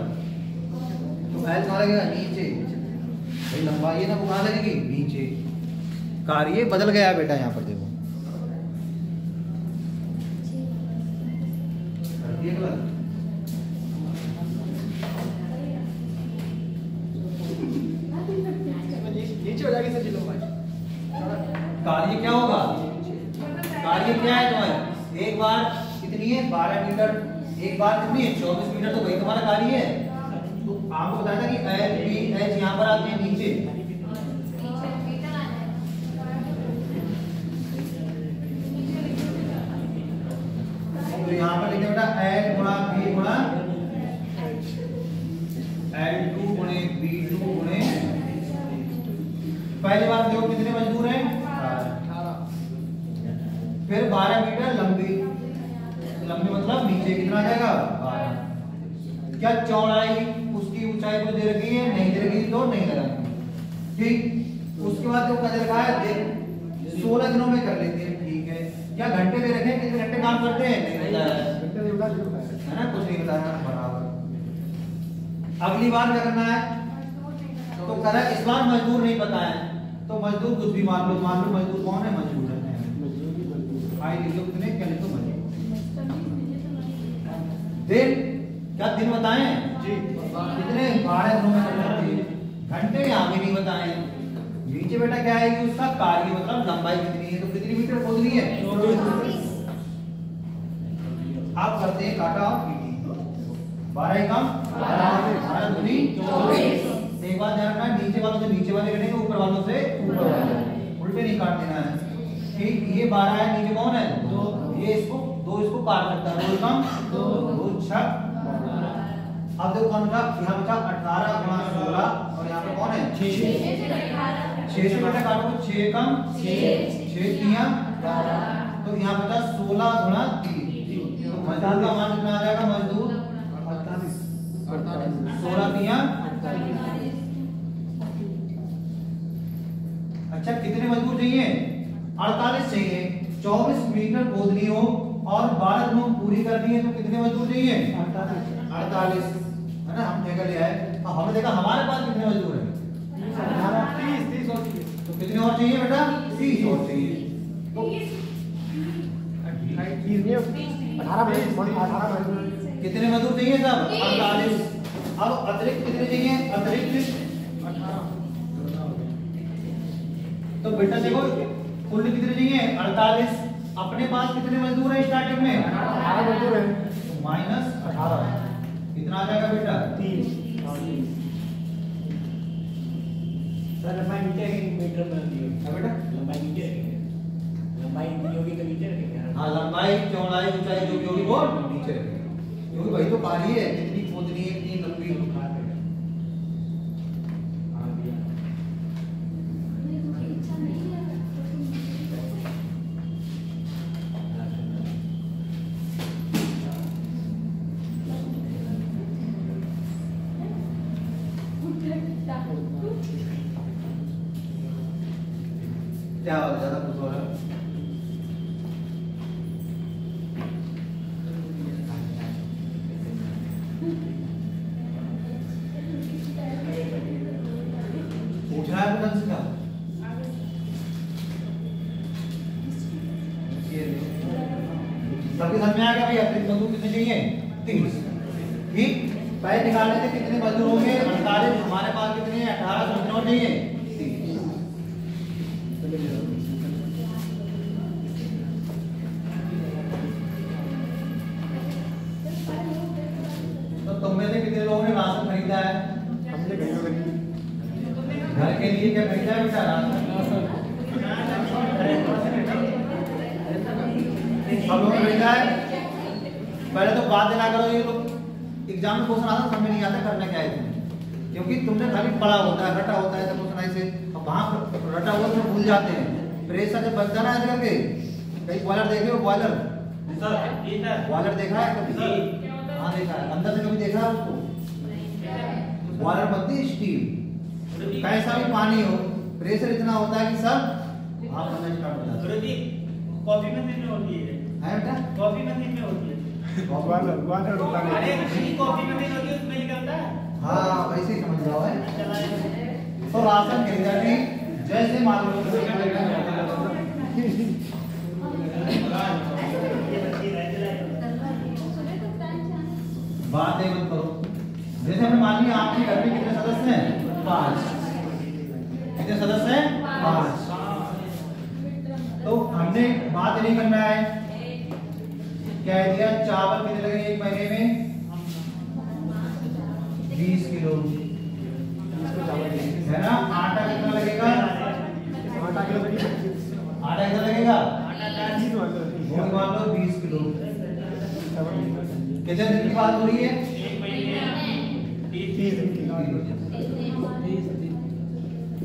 तो L कहाँ लगेगा नीचे, भाई लंबाई है ना वो कहाँ लगेगी नीचे। कार्य बदल गया बेटा यहाँ पर देखो, नीचे हो जाएगी सर जी लंबाई। कार्य क्या होगा, कार्य क्या है तुम्हारा, एक बार कितनी है 12 मीटर, एक बार कितनी है 24 मीटर, तो वही तुम्हारा कार्य है। तो आपको बताया था कि LBH यहाँ पर आते हैं नीचे, तो यहाँ पर लिखते बेटा L गुणा B गुणा L2 गुणे B2 गुणे, पहली बार देखो कितने मजदूर हैं 18, फिर 12 मीटर लंबी, लंबी मतलब नीचे कितना आ जाएगा 12। क्या चौड़ाई उसकी ऊंचाई को दे रखी है, नहीं दे रखी तो नहीं लगा, ठीक। उसके बाद जो कद रखा है देख 16 दिनों में कर लेते हैं, ठीक है। क्या घंटे दे रखे हैं, कितने घंटे काम करते हैं, नहीं बताया है ना, कुछ नहीं बताया बराबर। अगली बार क्या करना है, तो करा इस बार मजदूर नहीं बताया, तो मजदूर कुछ भी मान लो मजदूर कौन है, मजदूर है, आई लिख लो कितने, क्या लिख लो मजदूर। दिन क्या दिन बताए जी, कितने 12 दिनों में करना चाहिए, घंटे यहाँ भी नहीं बताए। नीचे बेटा क्या आएगी उसका कार्य मतलब लंबाई कितनी है, तो कितनी मीटर खोदनी है 24। आप करते हैं काटा और पीटी, 12 कम 12 दूनी 24। एक बात ध्यान रखना, नीचे वालों से नीचे वाले कटेंगे, ऊपर वालों से ऊपर वाले, उल्टे नहीं काट देना है, ठीक। ये 12 है, नीचे कौन है 2, ये इसको 2 इसको काट सकता है, 2 कम 2 6। अब देखो कौन बचा, यहाँ बचा 18 गुणा 16 और यहाँ पे कौन है 6 से बेटा काटो, 6 कम 6 3 तो यहाँ बचा 16 गुणा 3, तो मजदूर का मान कितना आ जाएगा, मजदूर 16 3 अच्छा कितने मजदूर चाहिए 48 चाहिए, 24 मीटर खोदनी हो और 12 दिनों पूरी करनी है, तो कितने मजदूर चाहिए 48 है ना, हम ठेका ले आए, तो हमने देखा हमारे पास कितने मजदूर हैं 30 और चाहिए, तो कितने और चाहिए बेटा 30 और चाहिए, तो 18 कितने मजदूर चाहिए सब 48। अब अतिरिक्त कितने चाहिए, अतिरिक्त 18। तो बेटा देखो कुल कितने चाहिए 48, अपने पास कितने मजदूर हैं स्टार्टिंग में 18 मजदूर हैं, तो माइनस 18 कितना आ जाएगा बेटा 30। सर लंबाई नीचे मीटर में दियो बेटा लंबाई नीचे, लंबाई होगी तो नीचे रखेंगे, हाँ लंबाई चौड़ाई ऊंचाई जो भी होगी वो नीचे रखेंगे, क्योंकि वही तो कार्य है, कितनी खोदनी है कितनी लंबी। क्या हो ज्यादा कुछ हो रहा है, पूछना है ढंग से क्या, सबके समझ में आ गया भाई अतिरिक्त मजदूर कितने चाहिए 30, ठीक। पहले निकालने से कितने मजदूर होंगे 48, हमारे पास कितने हैं 18, तो कितने और चाहिए 30। तो तुम में से कितने लोगों ने राशन खरीदा है, हमने कहीं घर के लिए क्या खरीदा है बेटा राशन, सब लोगों ने खरीदा है। पहले तो बात देना करो, ये लोग एग्जाम में क्वेश्चन आता समझ नहीं आता करना क्या है तुम्हें, क्योंकि तुमने खाली पढ़ा होता है रटा होता है तो क्वेश्चन ऐसे, अब वहाँ रटा हुआ तो भूल जाते हैं। प्रेशर जब बनता ना ऐसे करके, कहीं बॉयलर देखे हो, बॉयलर बॉयलर देखा है कभी, हाँ देखा है, अंदर से कभी देखा है उसको, बॉयलर बनती है स्टील, कैसा भी पानी हो प्रेशर इतना होता है कि सब भाप बनना स्टार्ट हो जाता है। कॉफी में होती है है बेटा? कॉफी मशीन में होती है। अरे कॉफी मशीन होती है उसमें निकलता है। हाँ वैसे ही समझ जाओ है। तो राशन खरीदा कि जैसे मान लो बात है मत करो। जैसे हमने मान लिया आपके घर में कितने सदस्य हैं? 5। कितने सदस्य हैं? 5। तो हमने बात नहीं करना है, क्या दिया? चावल कितने लगेंगे एक महीने में? 20 किलो है ना। आटा कितना लगेगा? आटा कितना लगेगा? मान लो 20 किलो। कितने दिन की बात हो रही है?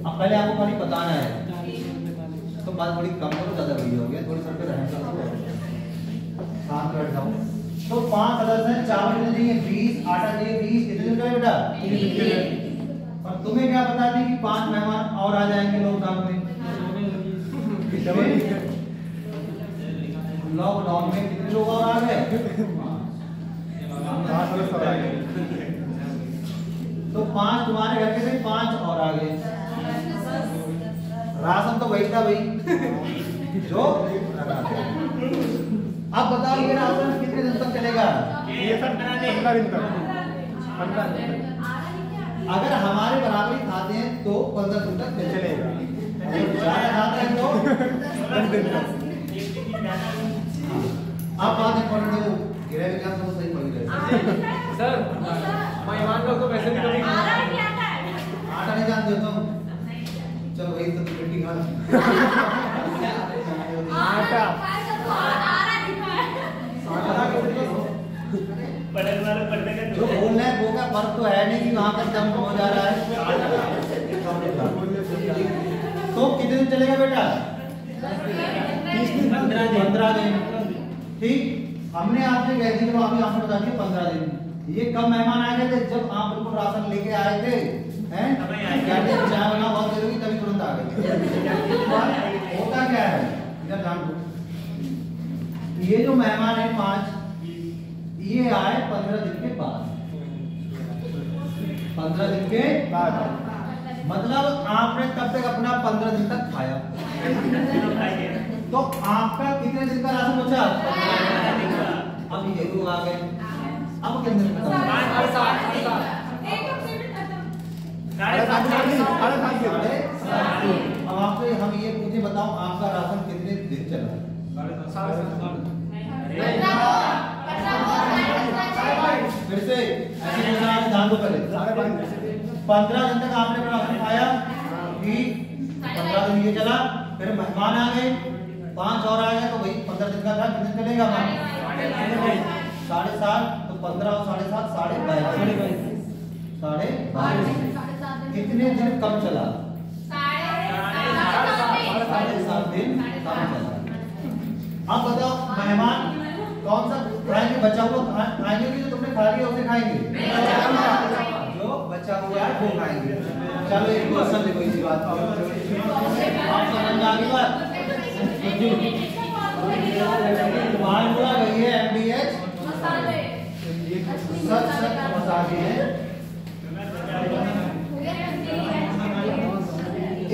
अब पहले आपको खाली बताना है, तो बात थोड़ी कम करो, ज्यादा वीडियो हो गया, थोड़ी सर पे रहना शांत बैठ जाओ। तो 5 सदस्य हैं, चावल कितने चाहिए? 20, आटा चाहिए 20, कितने दिन का है बेटा? 3 और तुम्हें क्या बता दी कि 5 मेहमान और आ जाएंगे लॉकडाउन में। लॉकडाउन में कितने लोग और आ गए? तो 5 तुम्हारे घर के थे, 5 और आ गए। राशन तो वही था भाई जो। अब बताओ ये राशन कितने दिन तक चलेगा? ये सब 15 दिन तक। अगर हमारे बराबरी खाते हैं तो 15 दिन तक चलेगा। ज्यादा खाते हैं तो 10 दिन तक। आप बात इंपॉर्टेंट है, गिरा भी क्या तो सही पड़ गया सर मेहमान लोग को पैसे भी कभी आटा नहीं जानते हो तुम? चलो वही तो बेटी खा आटा जो बोलना है वो का फर्क तो है नहीं कि वहां पर दम हो जा रहा है। तो कितने दिन चलेगा बेटा? 15 दिन। ठीक, हमने आपसे कह दी, तो आपने बता दिया 15 दिन। ये कब मेहमान आ गए थे? जब आप बिल्कुल राशन लेके आए थे, हैं? कहते चाय बना बहुत देर होगी, तभी तुरंत आ गए। होता क्या है इधर ध्यान दो। ये जो मेहमान है 5, ये आए 15 दिन के बाद। 15 दिन के बाद मतलब आपने तब तक अपना 15 दिन तक खाया, तो आपका कितने दिन का राशन बचा? अब ये लोग आ गए, अब कितने दिन का? अब आपसे हम ये पूछे, बताओ आपका राशन कितने दिन चला? फिर से ऐसे पूछना है, ध्यान दो पहले। 15 दिन तक आपने अपना राशन खाया, ठीक? 15 दिन ये चला, फिर मेहमान आ गए, 5 और आ गए, तो वही 15 दिन का था। कितने चलेगा? 7.5, तो 15 और 7.5 22.5। कितने दिन कम चला? 7.5 दिन कम चला। अब बताओ मेहमान कौन सा खाएंगे? बचा हुआ खाएंगे कि जो तुमने खा लिया उसे खाएंगे? जो बचा हुआ है वो खाएंगे। चलो एक क्वेश्चन देखो, इसी बात आप समझ में आ गई बात? फॉर्मूला वही है MDH, सच मसाले हैं।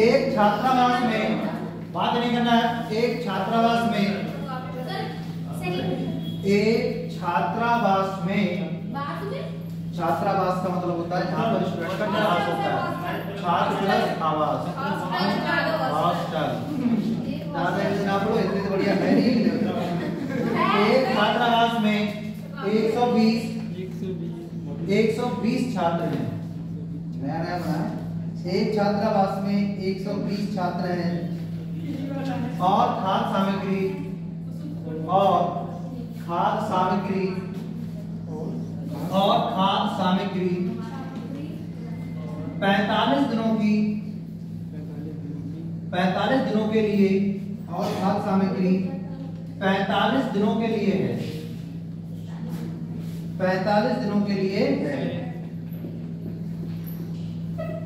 एक छात्रावास में, बात नहीं करना है, एक छात्रावास में छात्रावास का मतलब होता है जहाँ पर स्टूडेंट का निवास होता है। छात्र प्लस आवास, हॉस्टल। ना पढ़ो, इतने तो बढ़िया है नहीं। एक छात्रावास में 120 छात्र हैं। नया नया बना है। एक छात्रावास में 120 छात्र हैं और खाद्य सामग्री 45 दिनों के लिए और खाद्य सामग्री 45 दिनों के लिए है। 45 दिनों के लिए है।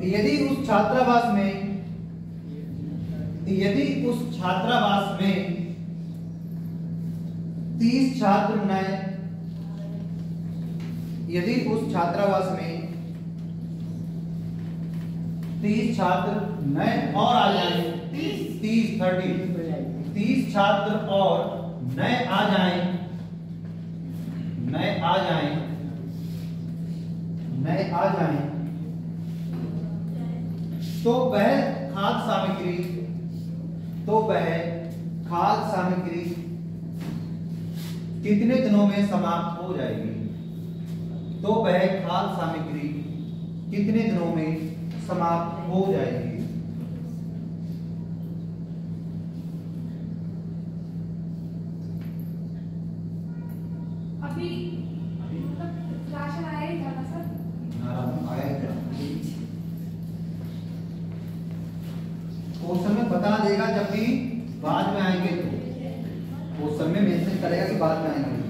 यदि उस छात्रावास में 45 30 छात्र नए, यदि उस छात्रावास में 30 छात्र नए और आ जाए, 30 छात्र और नए आ जाएं, नए आ जाएं, तो वह खाद्य सामग्री कितने दिनों में समाप्त हो जाएगी? तो वह खाद्य सामग्री कितने दिनों में समाप्त हो जाएगी? अभी मतलब राशन आया ही था ना सर? क्वेश्चन में बता देगा जब भी बाद में आएंगे, तो क्वेश्चन में मेंशन करेगा कि बाद में आएंगे।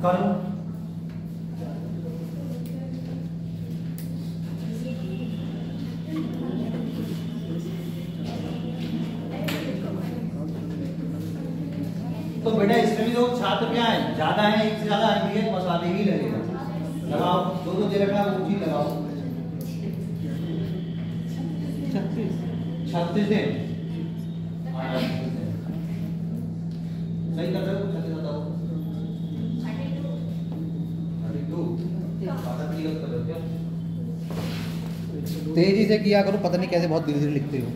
करो तो बेटा इसमें भी लोग छात्र क्या है, ज्यादा है, एक से ज्यादा अहमियत मसाले ही लगेगा। लगाओ, दो दे रखा है, वो चीज लगाओ। 36 दिन सही कर रहे हो? 36 बताओ। 32 तेजी से किया करो, पता नहीं कैसे बहुत धीरे धीरे लिखते हो।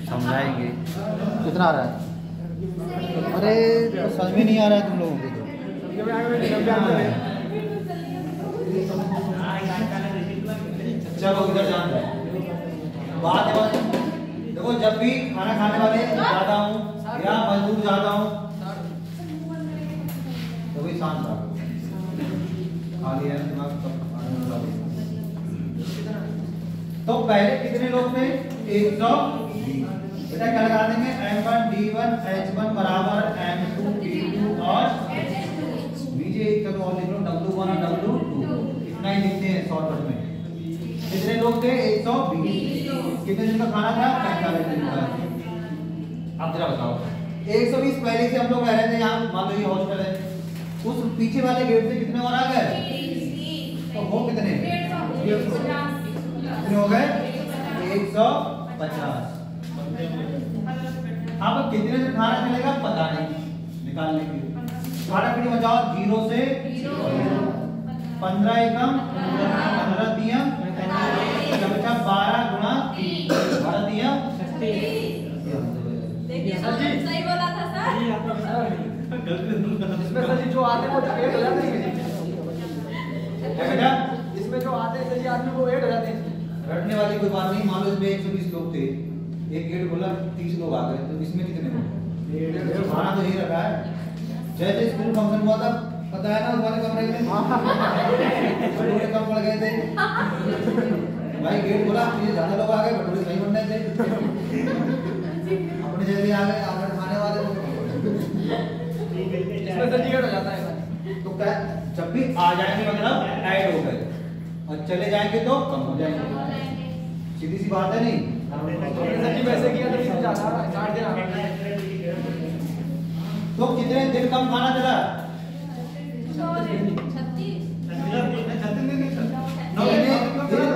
समझाएंगे। कितना आ रहा है? अरे तो समझ में नहीं आ रहा है तुम लोगों को। चलो इधर जान बात है। देखो जब भी खाना खाने वाले ज्यादा हूँ या मजदूर ज्यादा हूँ तो भी शांत रहो। खाली है दिमाग तो पहले कितने लोग थे? 120। बेटा क्या लगा देंगे? M1 D1 H1 बराबर M2 D2 और नीचे एक और लिख लो W1 और W2। इतना ही लिखते हैं शॉर्टकट में। कितने लोग थे? 120। कितने दिन का खाना था? 45 दिन का। अब जरा बताओ 120 पहले से हम लोग रह रहे थे यहाँ, मान लो ये हॉस्टल है, उस पीछे वाले गेट से कितने और आ गए? तो वो कितने हो गए? 150। अब कितने से खाना चलेगा पता नहीं, निकाल लेंगे। खाना पीने बचाओ 0 से 15 एकम 15 दिया 12 गुणा 12 दिया। देखिए सही बोला था सर। इसमें सर जी जो आते हैं वो 8 हो जाते हैं। बेटा इसमें जो आते हैं सर जी आदमी वो 8 हो जाते हैं। रटने वाली कोई बात नहीं। मान लो इसमें 120 लोग थे, एक गेट बोला 30 लोग आ गए, तो इसमें कितने हो? खाना तो यही रखा है। जैसे स्कूल फंक्शन हुआ था पता है ना, हमारे कमरे में भटूरे कम पड़ गए थे भाई। गेट बोला ये ज्यादा लोग आ गए, भटूरे सही बनने थे, अपने जैसे आ गए आकर खाने वाले। इसमें सर जी 8 हो जाता है। तो क्या जब भी आ जाएंगे मतलब ऐड हो गए, और चले जाएंगे तो कम हो जाएंगे। सीधी सी बात है नहीं? सर जी वैसे किया तो समझा था 60 दिन। तो कितने दिन कम खाना चला? 9 दिन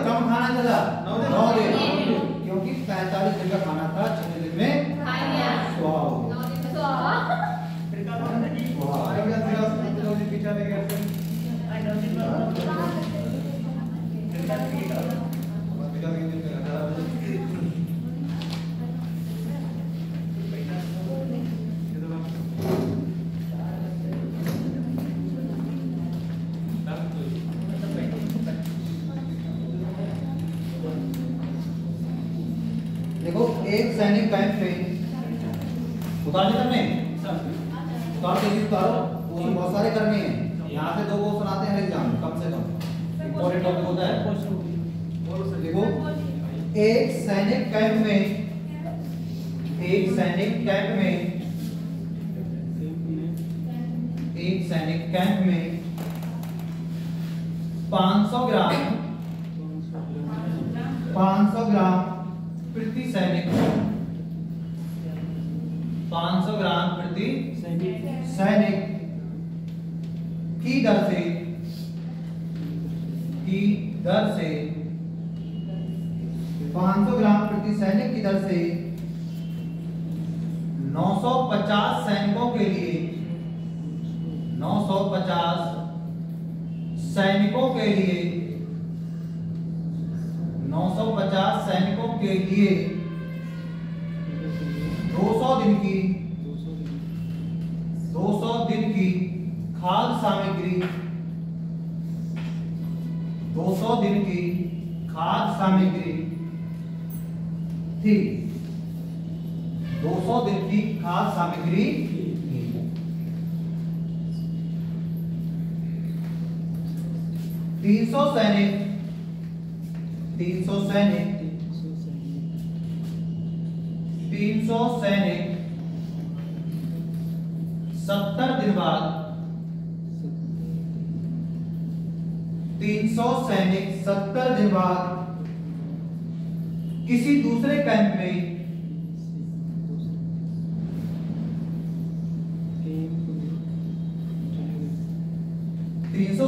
कम खाना चला। 9 दिन, क्योंकि 45 दिन का खाना था, 6 दिन में 100 हो गया। देखो एक सैनिक कैंप में उतार दिया तुमने उतार के उतारो, उसमें बहुत सारे करने हैं। यहाँ से 2 क्वेश्चन आते हैं एग्जाम कम से कम, इंपॉर्टेंट टॉपिक होता है। देखो एक सैनिक कैंप में, एक सैनिक कैंप में, एक सैनिक कैंप में 500 ग्राम, 500 ग्राम प्रति सैनिक, 500 ग्राम प्रति सैनिक की दर से, की दर से 500 ग्राम प्रति सैनिक की दर से 950 सैनिकों के लिए, 950 सैनिकों के लिए, 950 सैनिकों के लिए 200 दिन की, 200 दिन की खाद्य सामग्री, 200 दिन की खाद्य सामग्री थी, 200 दिन की खाद्य सामग्री थी। 300 सैनिक, 300 सैनिक, 300 सैनिक 70 दिन बाद, 300 सैनिक 70 दिन बाद किसी दूसरे कैंप में,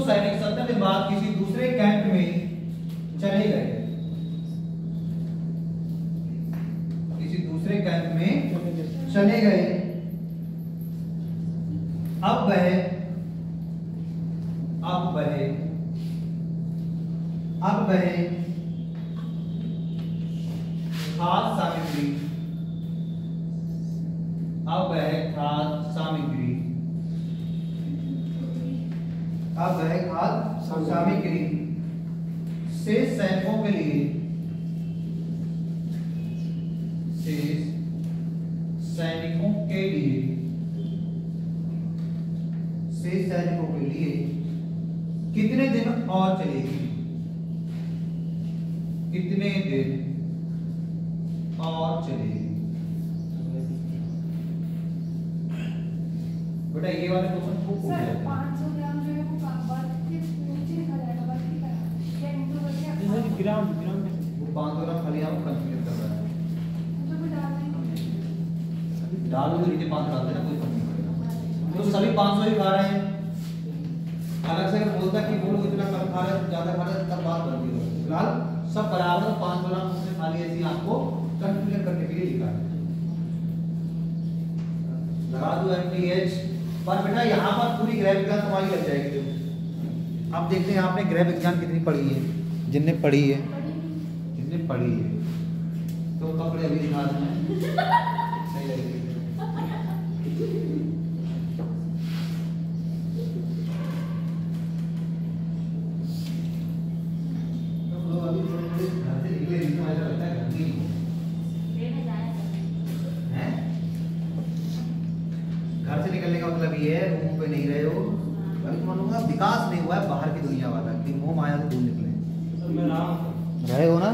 सैनिक 70 दिन बाद किसी दूसरे कैंप में चले गए, किसी दूसरे कैंप में चले गए। अब वह खाद्य सामग्री, अब वह खाद्य सामग्री, अब वह खाद्य सामग्री शेष सैनिकों के लिए, शेष सैनिकों के लिए, शेष सैनिकों के लिए कितने दिन और चलेगी, कितने दिन और चलेगी। बेटा ये वाले क्वेश्चन खूब पूछे जाते हैं। 500 ग्राम जो है वो बर्फ के नीचे लिखा जाएगा, बर्फ की तरह या इंटू करके ग्राम वो 500 ग्राम खाली आप कंसीडर कर रहा है, जो भी डाल देंगे डालो तो नीचे 500 डाल देना, कोई फर्क नहीं पड़ेगा। तो सभी 500 ही खा रहे हैं। अलग से अगर बोलता कि वो लोग इतना कम खा रहे हैं, ज्यादा खा रहे हैं, तब बात बनती है। फिलहाल सब बराबर 500 ग्राम उसने खाली ऐसी आपको कंफ्यूजन करने के लिए लिखा है। लगा दो एमटीएच पर बेटा यहाँ पर पूरी गृह विज्ञान तुम्हारी लग जाएगी। अब देखते हैं आपने गृह विज्ञान कितनी पढ़ी है। जिनने पढ़ी है, जिनने पढ़ी है तो कपड़े अभी दिखा दें नहीं लगेगी। घर से निकलने का मतलब ये है मुंह पे नहीं रहे हो, अभी तुम्हारा विकास नहीं हुआ है बाहर की दुनिया वाला कि मोह माया से दूर निकले। रहे हो ना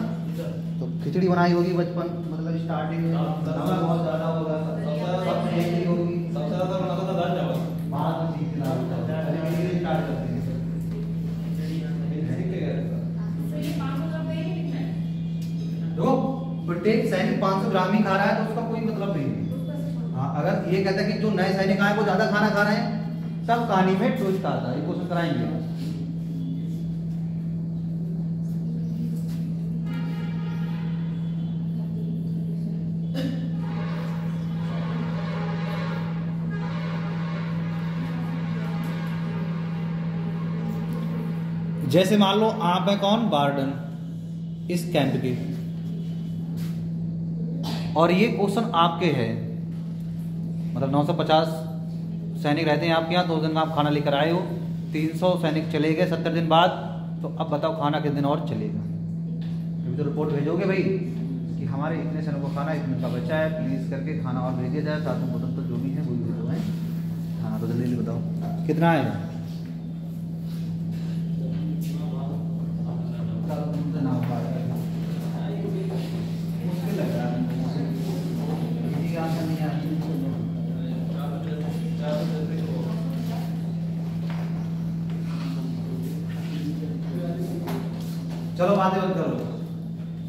तो खिचड़ी बनाई होगी बचपन, मतलब स्टार्टिंग में बहुत ज्यादा होगा, होगी सबसे ज्यादा बनाता था दाल चावल, बाद में सीखना स्टार्ट करते हैं। देखो प्रत्येक सैनिक 500 ग्राम ही खा रहा है तो उसका कोई मतलब नहीं है। हाँ, अगर ये कहता है कि जो नए सैनिक आए वो ज्यादा खाना खा रहे हैं, तब कहानी में ट्विस्ट आता है। ये क्वेश्चन कराएंगे। जैसे मान लो आप हैं कौन, वार्डन इस कैंप के, और ये क्वेश्चन आपके है, मतलब 950 सैनिक रहते हैं आपके यहाँ, 2 दिन का आप खाना लेकर आए हो, 300 सैनिक चले गए 70 दिन बाद, तो अब बताओ खाना कितने दिन और चलेगा? अभी तो रिपोर्ट भेजोगे भाई कि हमारे इतने सैनिक को खाना इतने का बचा है, प्लीज करके खाना और भेज दिया जाए, साथ में बोतल तो जो भी है वो भी भेजो है। हाँ तो जल्दी बताओ कितना आएगा? चलो बातें बंद करो,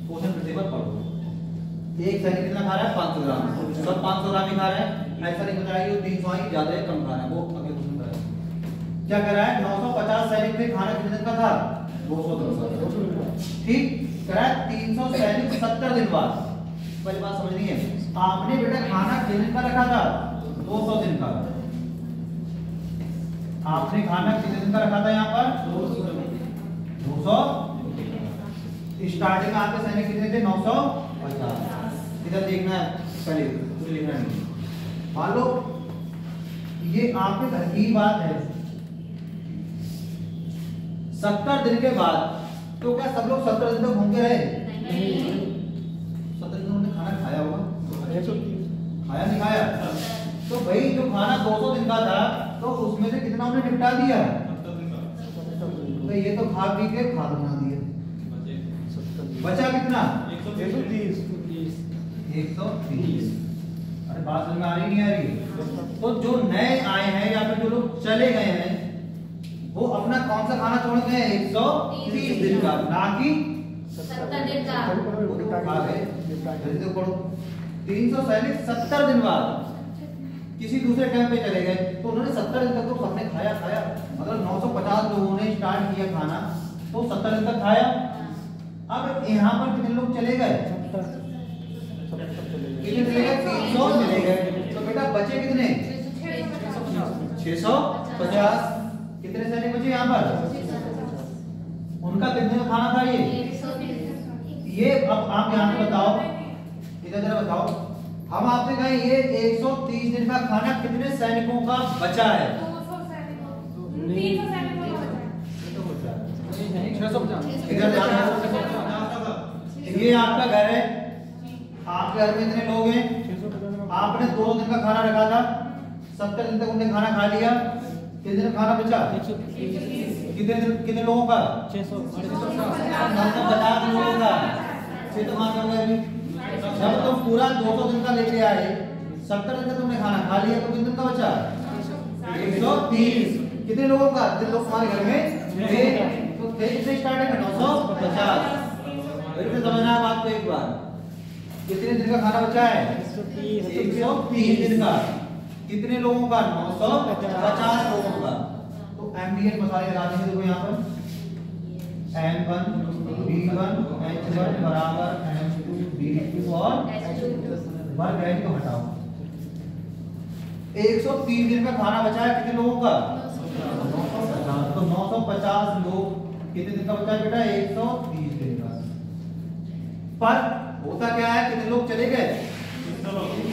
क्वेश्चन पेपर पढ़ो। एक सैनिक कितना खा रहा है? 500 ग्राम। सब 500 ग्राम ही खा रहे हैं, ऐसा नहीं बताया कि 300 ही ज्यादा है कम खा रहा है, वो अगले क्वेश्चन पर है। क्या कह रहा है? 950 सैनिक में खाना कितने दिन का था? 200 दिन का। ठीक कह रहा है 300 सैनिक 70 दिन बाद। पहली बात समझनी है, आपने बेटा खाना कितने दिन का रखा था? 200 दिन का। आपने खाना कितने दिन का रखा था यहाँ पर? 200। स्टार्टिंग में आपके सैनिक कितने थे? 950। इधर देखना है पहले, कुछ लिखना नहीं। मान लो ये आपके घर की बात है, 70 दिन के बाद, तो क्या सब लोग 70 दिन तक घूमते रहे? नहीं। 70 दिन उन्होंने खाना खाया होगा? खाया नहीं खाया? तो भाई जो खाना 200 दिन का था, तो उसमें से कितना उन्हें निपटा दिया? तो ये तो खा पी के खाद बना दिया। बचा कितना? 130। अरे बात समझ में आ रही नहीं आ रही? तो जो नए आए हैं या फिर जो लोग चले गए हैं, वो अपना कौन सा खाना छोड़ गए? 130 दिन का, ना कि 70 दिन का। खा गए। जल्दी तो पढ़ो। 300 सैनिक 70 दिन बाद किसी दूसरे कैंप पे चले गए, तो उन्होंने 70 दिन तक तो सबने खाया, मतलब 950 लोगों ने स्टार्ट किया खाना, तो 70 दिन तक खाया। अब यहाँ पर कितने लोग चले गए? कितने चले गए? 300 चले गए। तो बेटा बचे कितने? 650। कितने सैनिक बचे यहाँ पर? उनका कितने का खाना था ये अब आप यहाँ पे बताओ, इधर जरा बताओ, हम आपसे कहें ये 130 दिन का खाना कितने सैनिकों का बचा है? 200 सैनिकों, 300 सैनिकों का बचा है। 650। इधर ध्यान रखो। ये आपका घर है, आपके घर में इतने लोग हैं, आपने 2 दिन का खाना रखा था, 70 दिन तक उन्होंने खाना खा लिया, कितने दिन खाना बचा? कितने लोगों का? 950 लोगों का। जब तुम पूरा 200 दिन का लेके आए, 70 दिन तक तुमने खाना खा लिया, तो कितने दिन का बचा? 130। कितने लोगों का? जितने लोग तुम्हारे घर में थे, तो थे कितने स्टार्टिंग में? 950। फिर से समझना है बात को एक बार, कितने दिन का खाना बचा है? 130 दिन का। कितने लोगों का? 950 लोगों का। तो एमडीएन मसाले लगा देंगे, देखो यहाँ पर M1 B1 H1 बराबर M2 B2 और वर्ग है तो हटाओ। 130 दिन का खाना बचा है कितने लोगों का? 950। तो 950 लोग कितने दिन का बचा है बेटा? 130 दिन का। पर होता क्या है, कितने लोग चले गए?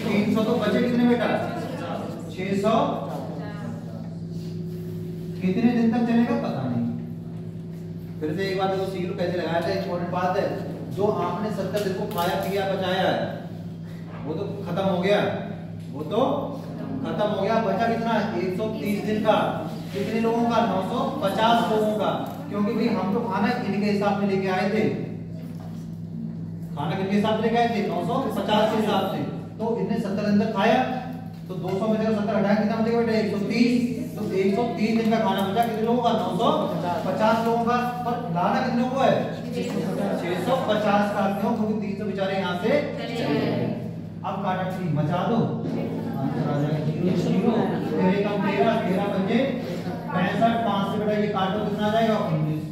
300। तो बचे कितने बेटा? 600। कितने दिन तक चलेगा पता नहीं। फिर से एक बार देखो, सील कैसे लगाया था, इंपॉर्टेंट बात है। जो आपने 70 दिन को खाया पिया बचाया है, वो तो खत्म हो गया, बचा कितना? 130 दिन का। कितने लोगों का? 950 लोगों का। क्योंकि भाई हम तो खाना इनके हिसाब से लेके आए थे, खाना किनके हिसाब से लेके आए थे? 950 के हिसाब से। तो इनने 70 दिन तक खाया, तो 200 में से 70 हटाया, कितना बचेगा बेटा? 130। तो 130 दिन का खाना बचा कितने लोगों का? 950 लोगों का। पर लाना कितने लोगों को है? 650 का। क्यों? क्योंकि 300 बेचारे यहाँ से चले गए। अब काटा थ्री मचा दो, आंसर आ जाएगा 0 तेरे कम 13 13 बचे 65। 5 से बेटा ये काटो, कितना आ जाएगा? 19।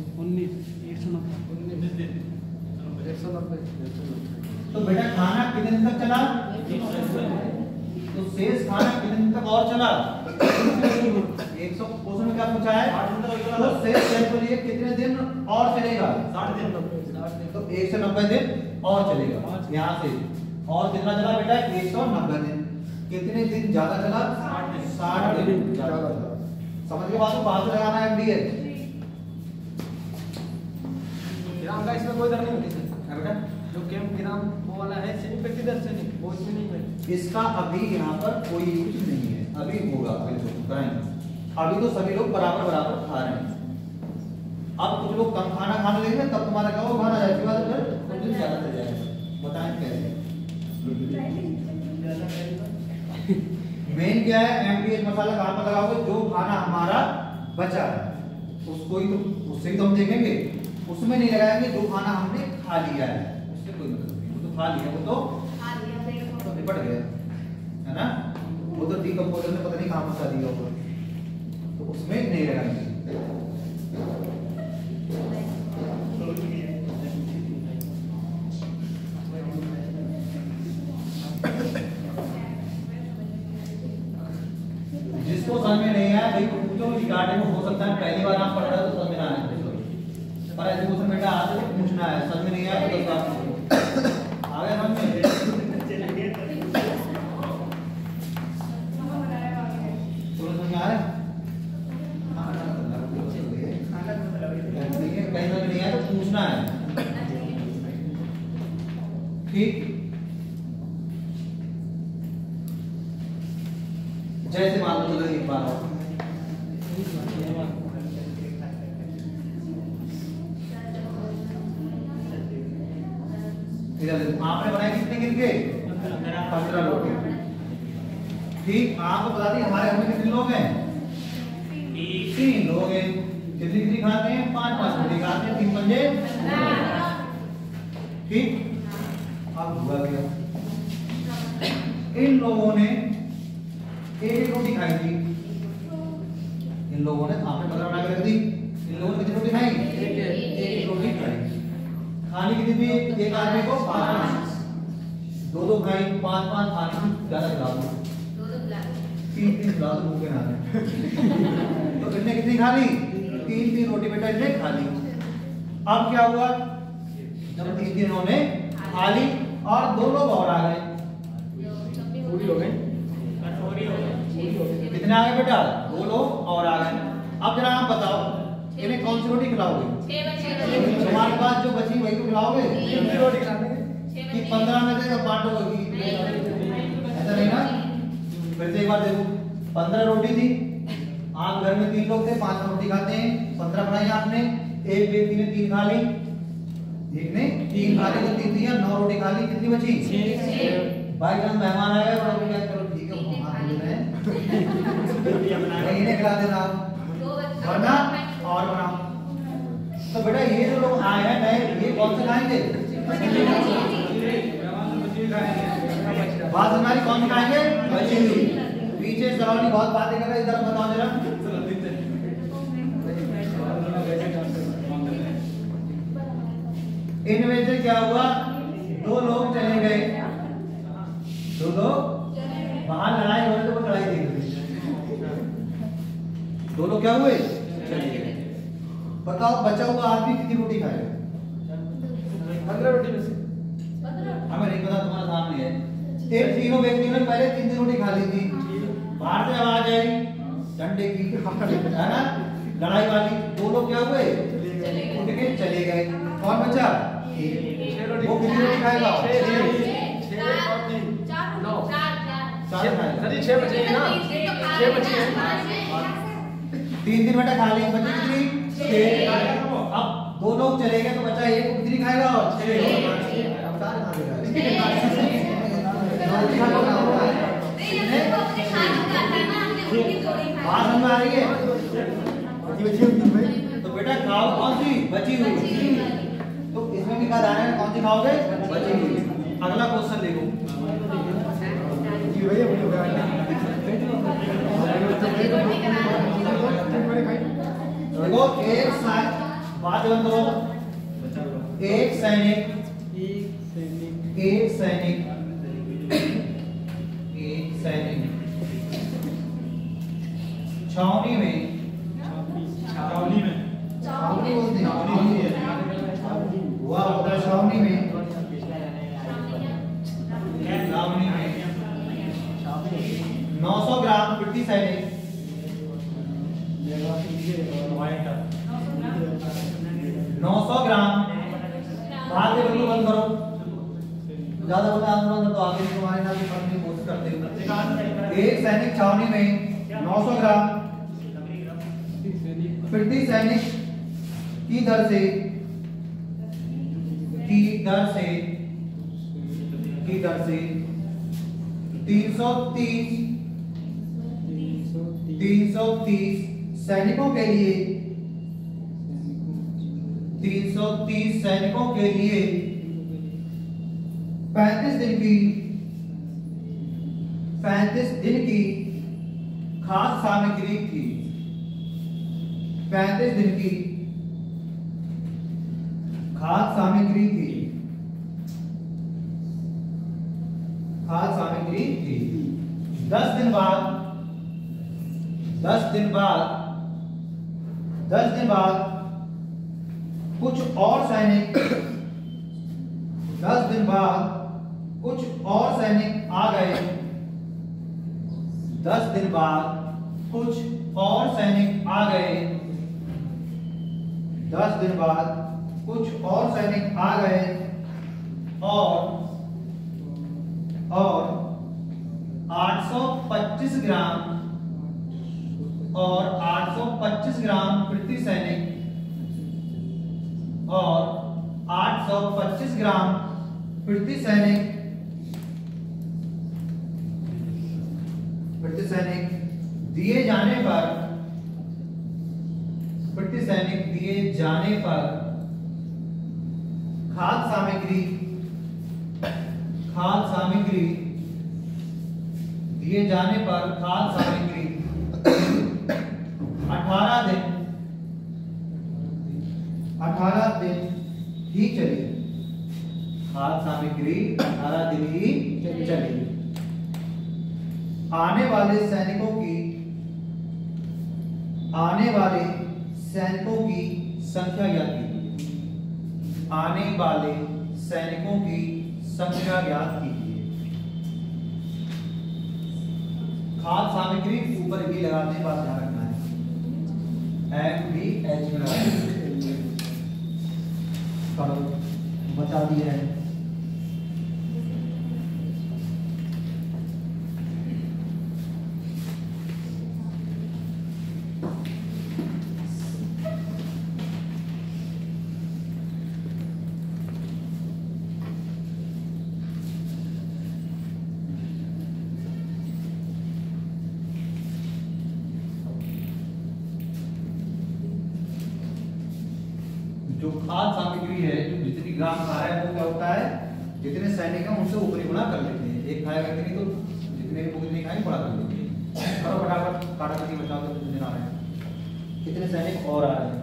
तो बेटा खाना कितने दिन तक चला? तो शेष खाना कितने दिन तक और चला? 1 100 क्वेश्चन में क्या पूछा है? तो शेष सेल के लिए कितने दिन और चलेगा? 60 दिन। तो 190 दिन और चलेगा यहाँ से। और कितना चला बेटा? 190 दिन। कितने दिन ज्यादा चला? 60 दिन ज्यादा चला। समझ के बाद पास लगाना है एमडीएच। ग्राम का इसमें कोई दर नहीं होती सर। है बेटा? जो केम ग्राम वो वाला है सेमी पेटी दर से नहीं, वो इसमें नहीं है। इसका अभी यहाँ पर कोई यूज नहीं है, अभी होगा बिल्कुल कराएंगे। अभी तो सभी लोग बराबर बराबर खा रहे हैं। अब कुछ लोग कम खाना खाने लगेंगे तब तुम्हारा क्या होगा? खाना जाएगा बाद फिर कुछ दिन ज्यादा चल जाएगा। बताएं कैसे? मेन क्या है? एमडीएच मसाला कहाँ पर लगाओगे? जो खाना हमारा बचा है उसको ही तो, उससे ही तो हम देखेंगे। उसमें नहीं लगाएंगे जो खाना हमने खा लिया है, उससे कोई मतलब नहीं। वो तो खा लिया, वो तो निपट गया है ना। वो तो डीकंपोजर में पता नहीं कहाँ फंसा दिया होगा, तो उसमें नहीं लगाएंगे। जिसको समझ में नहीं आया भाई पूछो, रिकॉर्डिंग में हो सकता है पहली बार आप पढ़ रहे हो तो समझ में ना आए, पर ऐसे क्वेश्चन बेटा आते तो पूछना है। समझ में नहीं आया तो बात आ गया समझ में? समझ में आ रहा है? कहीं समझ नहीं आया तो पूछना है, ठीक? जैसे मान लो चलो एक बार आपने बनाए कितने गिनके? 15 लोग। ठीक, आपको बता दी हमारे घर में कितने लोग हैं? 3 लोग हैं। कितनी कितनी खाते हैं? 5 रोटी खाते हैं। 3 पंजे। ठीक, अब हुआ क्या? इन लोगों ने एक रोटी खाई थी। इन लोगों ने आपने 15 बना के रख दी। इन लोगों ने कितनी रोटी खाई? एक रोटी खाई। खाने की थी एक आदमी को 5-5, 2-2 खाई, 5-5 खाने की ज्यादा खिला दो, 3-3 खिला दो भूखे ना रहे। तो इनने कितनी खा ली? 3-3 रोटी बेटा इनने खा ली। अब क्या हुआ? जब 3 इन्होंने खा ली और 2 लोग और आ गए। पूरी हो गई। कितने आ गए बेटा? 2 लोग और आ गए। अब जरा आप बताओ इन्हें कौन सी रोटी खिलाओगे? तुम्हारे पास जो बची वही तो खिलाओगे? रोटी खिलाने कि 15 में से बांटोगे? ऐसा नहीं ना। फिर से एक बार देखो, 15 रोटी थी, आप घर में 3 लोग थे, 5 रोटी खाते हैं, 15 बनाई आपने। एक व्यक्ति ने 3 खा ली, एक ने 3 खा ली, तो 3 दिया 9 रोटी खा ली। कितनी बची? 6। भाई जब मेहमान आएगा तो क्या करो? ठीक है, हम हाथ धो रहे हैं, इन्हें खिला देना वरना और बनाओ। तो बेटा ये जो लोग आए हैं नए, ये कौन से खाएंगे? बात हमारी कौन सी खाएंगे? बची हुई। पीछे सराउंडिंग बहुत बातें कर रहे हैं, इधर बताओ जरा। इनमें से क्या हुआ? 2 लोग चले गए, 2 लोग बाहर लड़ाई हो रही तो वो लड़ाई देख रहे। 2 लोग क्या हुए? चले गए। बताओ बचा हुआ आदमी कितनी रोटी खाएगा? 15 रोटी में से। हमें नहीं पता, तुम्हारा सामने है। एक तीनों व्यक्तियों ने पहले 3 रोटी खा ली थी, बाहर से आवाज आई डंडे की, है ना, लड़ाई वाली। 2 लोग क्या हुए? उठ के चले गए। कौन बचा? वो कितनी रोटी खाएगा? 4 खाएगा। 6 बचे हैं ना? 6 बचे हैं। 3 बेटा खा ली, बची कितनी? 6। अब 2 लोग चले गए तो बचा एक, कितनी खाएगा? 6। अब 4 खा लेगा। बात समझ में आ रही है? तो बेटा खाओ कौन सी? बची हुई। तो इसमें भी कहा जा रहा है कौन सी खाओगे? बची हुई। अगला क्वेश्चन देखो। देखो एक बात करो, एक सैनिक छावनी में छावनी बोलते हैं। हुआ होता है छावनी में, छावनी में 900 ग्राम प्रति सैनिक, 900 ग्राम भाग दे, बिल्कुल बंद करो, ज्यादा बता आंदोलन तो आगे तुम्हारे नाम की फर्क नहीं कोशिश करते हो। एक सैनिक छावनी में 900 ग्राम प्रति सैनिक की दर से 330 सैनिकों के लिए 330 सैनिकों के लिए 35 दिन की खाद्य सामग्री थी। 35 दिन की खाद्य सामग्री थी। 10 दिन बाद कुछ और सैनिक 10 दिन बाद कुछ और सैनिक आ गए। 10 दिन बाद कुछ और सैनिक आ गए। 10 दिन बाद कुछ और सैनिक आ गए और 825 ग्राम प्रति सैनिक और 825 ग्राम प्रति सैनिक दिए जाने पर खाद्य सामग्री दिए जाने पर खाद्य सामग्री 18 दिन ही चली। खाद्य सामग्री 18 दिन ही चली। आने वाले सैनिकों की संख्या ज्ञात कीजिए। आने वाले सैनिकों की संख्या ज्ञात कीजिए। खाद्य सामग्री ऊपर भी लगाते हैं, बात ध्यान रखना है। MVH में करो, बता दिया है। जो खाद्य सामग्री है, जो जितनी ग्राम खा रहा है वो क्या होता है, जितने सैनिक हैं उनसे ऊपरी गुणा कर लेते हैं। एक खाएगा इतनी तो जितने भी उतनी खाएंगे बड़ा कर लेते हैं। करो फटाफट, काटा कटी बचाओ तो कितने आ रहे हैं, कितने सैनिक और आ रहे हैं।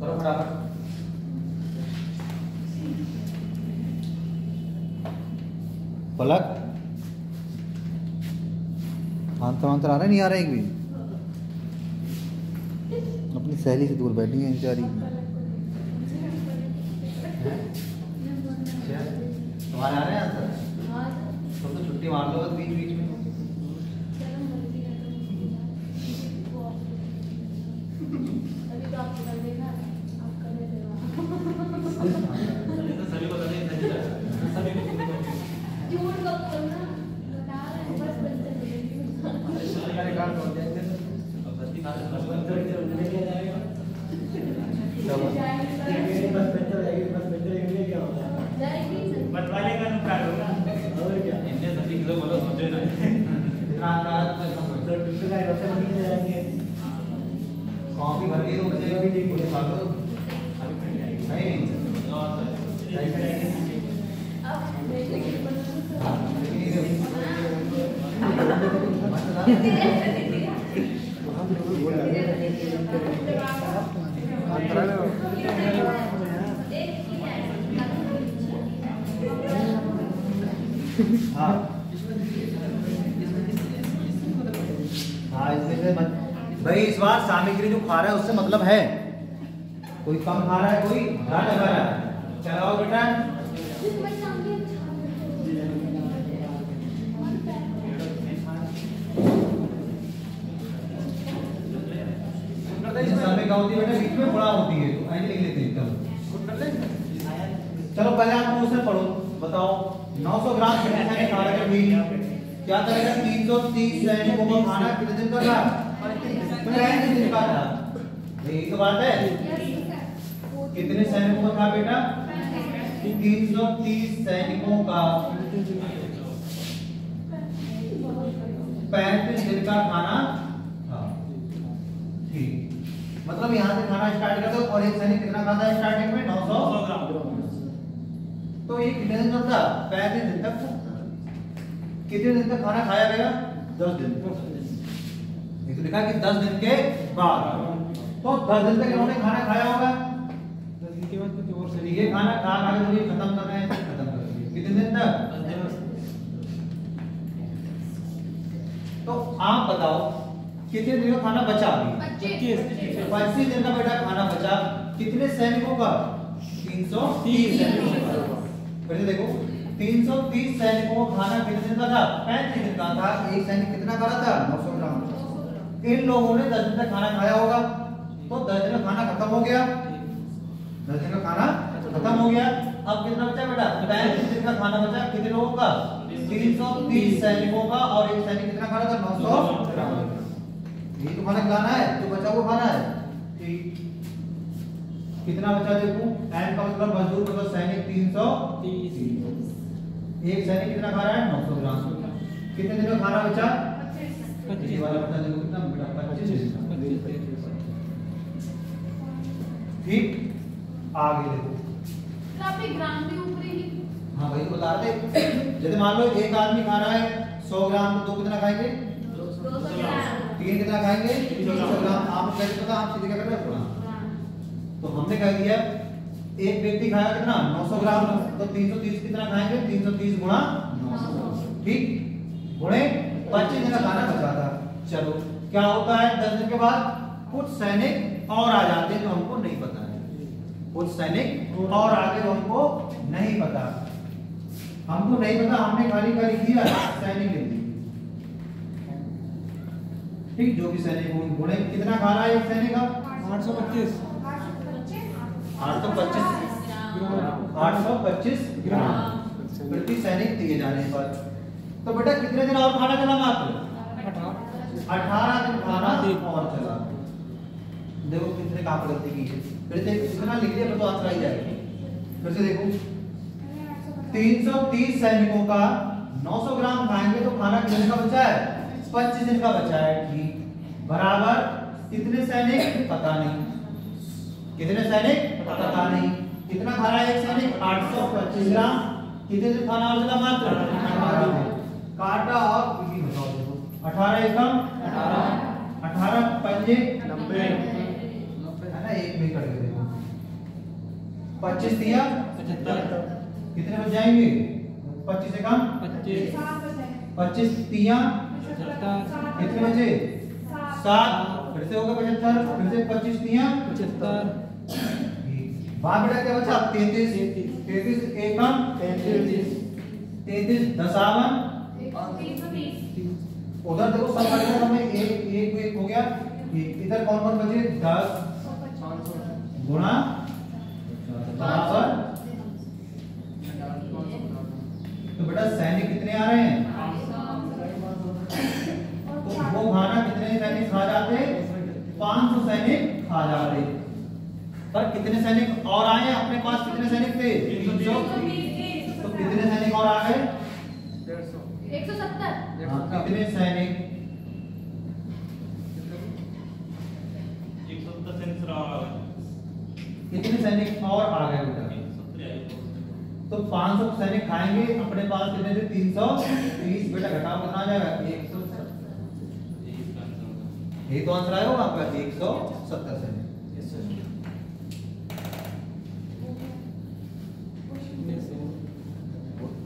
करो फटाफट। पलक आंतर आ रहा नहीं आ रहा एक भी। अपनी सहेली से दूर बैठी है बेचारी। तुम्हारे आ रहे हैं आंसर? तुम तो छुट्टी मार लो बीच बीच में। कॉफी भर के 2 बजे पूरे खा लो। नहीं हाँ हाँ इसमें भाई इस बार सामग्री जो खा रहा है उससे मतलब है, कोई कम खा रहा है कोई ज्यादा खा रहा है। चलाओ बेटा क्या होती है बेटा, बीच में बड़ा होती है तो ऐसे लिख लेते हैं। चलो पहले आप क्वेश्चन पढ़ो, बताओ 900 ग्राम कितने खा रहे थे? क्या करेगा? 330 सैनिकों को खाना कितने दिन का था? 35 दिन का था। यही तो बात है। कितने सैनिकों का था बेटा? 330 सैनिकों का 35 दिन का खाना था। ठीक, मतलब यहाँ से खाना स्टार्ट करते हो और एक सैनिक कितना खाता है स्टार्टिंग में? 900 ग्राम। तो ये कितने दिन चलता? 35 दिन तक। कितने दिन तक खाना खाया गया? 10 दिन। ये तो लिखा कि 10 दिन के बाद, तो 10 दिन तक इन्होंने खाना खाया होगा। 10 दिन के बाद कुछ और से ये खाना खा खा के तो खत्म कर रहे हैं, खत्म कर दिए। कितने दिन तक? तो आप बताओ कितने दिन का खाना बचा? अभी 25 दिन का बेटा खाना बचा। कितने सैनिकों का? 330 सैनिकों का। फिर से देखो 330 सैनिकों को खाना कितने दिन का था? 35 दिन का था। एक सैनिक कितना खा रहा था? 900 ग्राम। इन लोगों ने 10 दिन तक खाना खाया होगा, तो 10 दिन का खाना खत्म हो गया। 10 दिन का खाना खत्म हो गया। अब कितना बचा बेटा? 35 दिन का खाना बचा। कितने लोगों का? 330 सैनिकों का। और एक सैनिक कितना खा रहा था? 900 ग्राम। ये तो खाना खिलाना है, तो बचा वो खाना है। ठीक, कितना बचा देखो? एन का मतलब मजदूर मतलब सैनिक 330। एक सैनिक कितना खा रहा है? 900 ग्राम। कितने दिन का खाना बचा? 25 वाला बता देखो कितना बेटा? 25 दिन। ठीक, आगे देखो काफी ग्राम भी ऊपर ही। हाँ भाई तो बता दे। जैसे मान लो एक आदमी खा रहा है 100 ग्राम, तो 2 कितना खाएंगे? 200 ग्राम। 3 कितना खाएंगे? 300 ग्राम। आप कैसे पता? आप सीधे क्या कर रहे हो? तो हमने कह दिया एक व्यक्ति खाया कितना? 900 ग्राम, तो 330 कितना खाएंगे? 330 गुणा 900। ठीक, गुणे 25 दिन का खाना बचा था। चलो क्या होता है 10 दिन के बाद? कुछ सैनिक और आ जाते हैं जो हमको नहीं पता है। कुछ सैनिक और आगे जो हमको नहीं पता, हमको नहीं पता, हमने खाली क्या लिख दिया? सैनिक लिख दिया। ठीक, जो भी सैनिक हो गुणे कितना खा रहा है एक सैनिक का? 825 ग्राम प्रति सैनिक दिए जाने पर। तो बेटा कितने दिन और खाना चला? मात्र 18 दिन खाना और चला। देखो कितने काम गलती की है। फिर से कितना लिख दिया तो आंसर आ जाएगा। फिर से देखो 330 सैनिकों का 900 ग्राम खाएंगे तो खाना कितने का बचा है? 25 दिन का बचा है। ठीक, बराबर कितने सैनिक? पता नहीं। कितने सैनिक? पता नहीं। कितना खा रहा है एक सैनिक? 825 ग्राम। कितने दिन खाना और चला? मात्र 18 दिन। काटा और पीटी बताओ देखो 18 एकम 18 पंजे 90 है ना, एक में कट गए देखो। 25 दिया 75। कितने बच जाएंगे? 25 से कम 25 तिया 75। कितने बचे? 7। फिर से होगा 75। फिर से 25 तिया 75। वहां बेटा क्या बचा? 33। 33 एकम 33 दशावन। उधर देखो सब बढ़िया समय एक हो गया। इधर कौन कौन बचे? 10 गुणा बराबर। तो बेटा सैनिक कितने आ रहे हैं? तो वो खाना कितने सैनिक खा जाते? 500 सैनिक खा जाते। पर कितने सैनिक और आए? अपने पास कितने सैनिक थे? 300। तो कितने सैनिक और आ गए? 170। कितने सैनिक कितने सैनिक और आ गए बेटा? तो 500 सैनिक खाएंगे, अपने पास कितने थे? 330 बेटा, घटाव कितना आ जाएगा? 170। ये तो आंसर आया होगा आपका 170 सैनिक।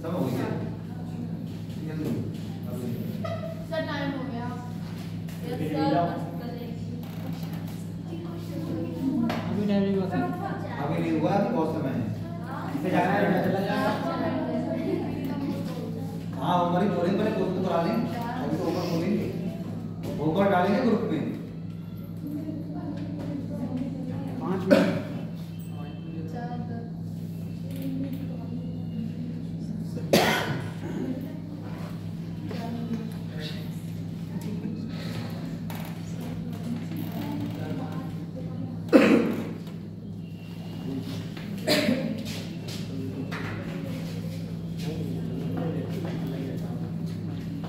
समझ गए? सर टाइम हो गया। अभी टाइम नहीं हुआ था। अभी नहीं हुआ, अभी बहुत समय है। इसे जाना है, चला जाएगा। हाँ, हमारी बोलेंगे, पहले ग्रुप में करा लेंगे, अभी तो होमवर्क बोलेंगे, होमवर्क डालेंगे ग्रुप में। 5 मिनट।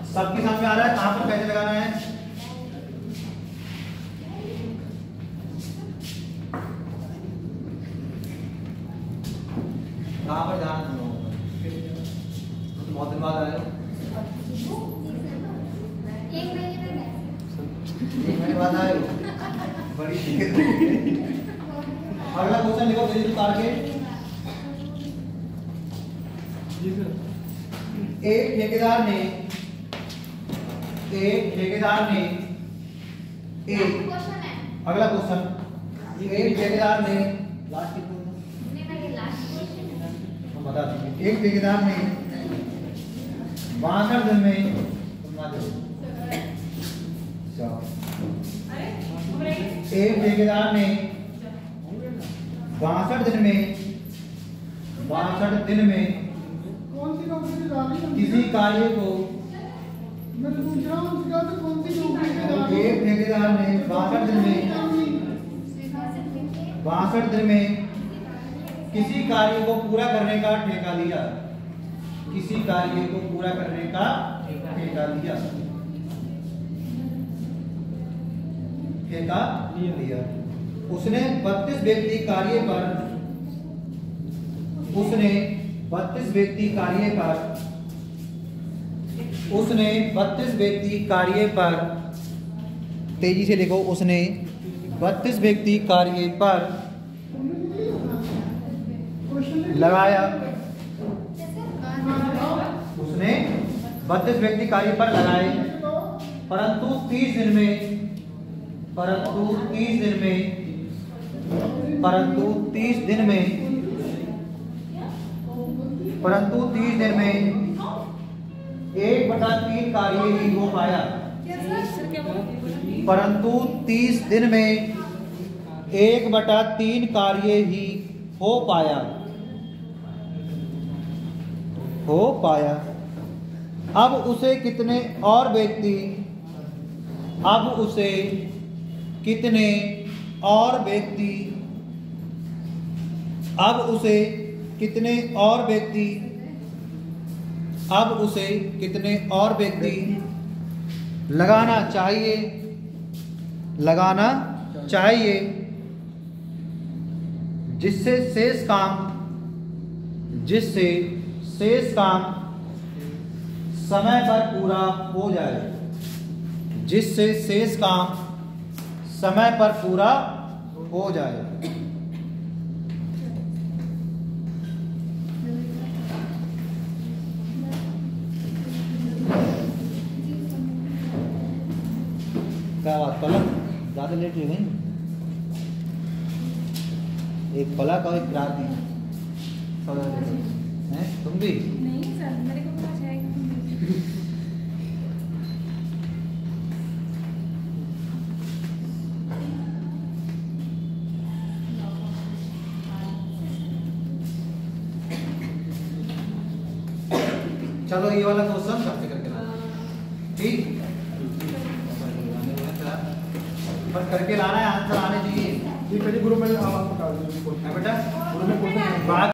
सबके समझ में आ रहा है कहां पर कैसे लगाना है? कहां पर ध्यान दो, बहुत दिन बाद आए हो। 1 महीने में 1 महीने बाद आए हो, बड़ी अगला क्वेश्चन लिखो बिजली उतार के। जी सर। एक ठेकेदार ने क्वेश्चन है। अगला क्वेश्चन, एक ठेकेदार ने लास्ट की नहीं मैं ये लास्ट क्वेश्चन है। हम बता देंगे। एक ठेकेदार ने 62 दिन में एक ठेकेदार ने 62 दिन में कौन सी कंपनी डाली? किसी कार्य को मैं पूछ रहा हूँ उसका तो कौन सी कंपनी डाली? एक ठेकेदार ने 62 दिन में किसी कार्य को पूरा करने का ठेका लिया। किसी कार्य को पूरा करने का ठेका लिया। ठेका लिया। उसने 32 व्यक्ति कार्य पर उसने 32 व्यक्ति कार्य पर तेजी से लिखो। उसने 32 व्यक्ति कार्य पर लगाया। उसने 32 व्यक्ति कार्य पर लगाए, परंतु 30 दिन में परंतु 30 दिन में 1/3 कार्य ही हो पाया। परंतु 30 दिन में 1/3 कार्य ही हो पाया। अब उसे कितने और व्यक्ति लगाना चाहिए जिससे शेष काम समय पर पूरा हो जाए। क्या बात, पलक ज्यादा लेट हो गई? एक पलक और एक रात है, तुम भी? नहीं सर, मेरे को पता चलेगा। चलो ये वाला क्वेश्चन सबसे करके लाना, ठीक? बस करके लाना है, आंसर आने चाहिए। ये पहले ग्रुप में आवाज उठा दो। बेटा ग्रुप में क्वेश्चन बात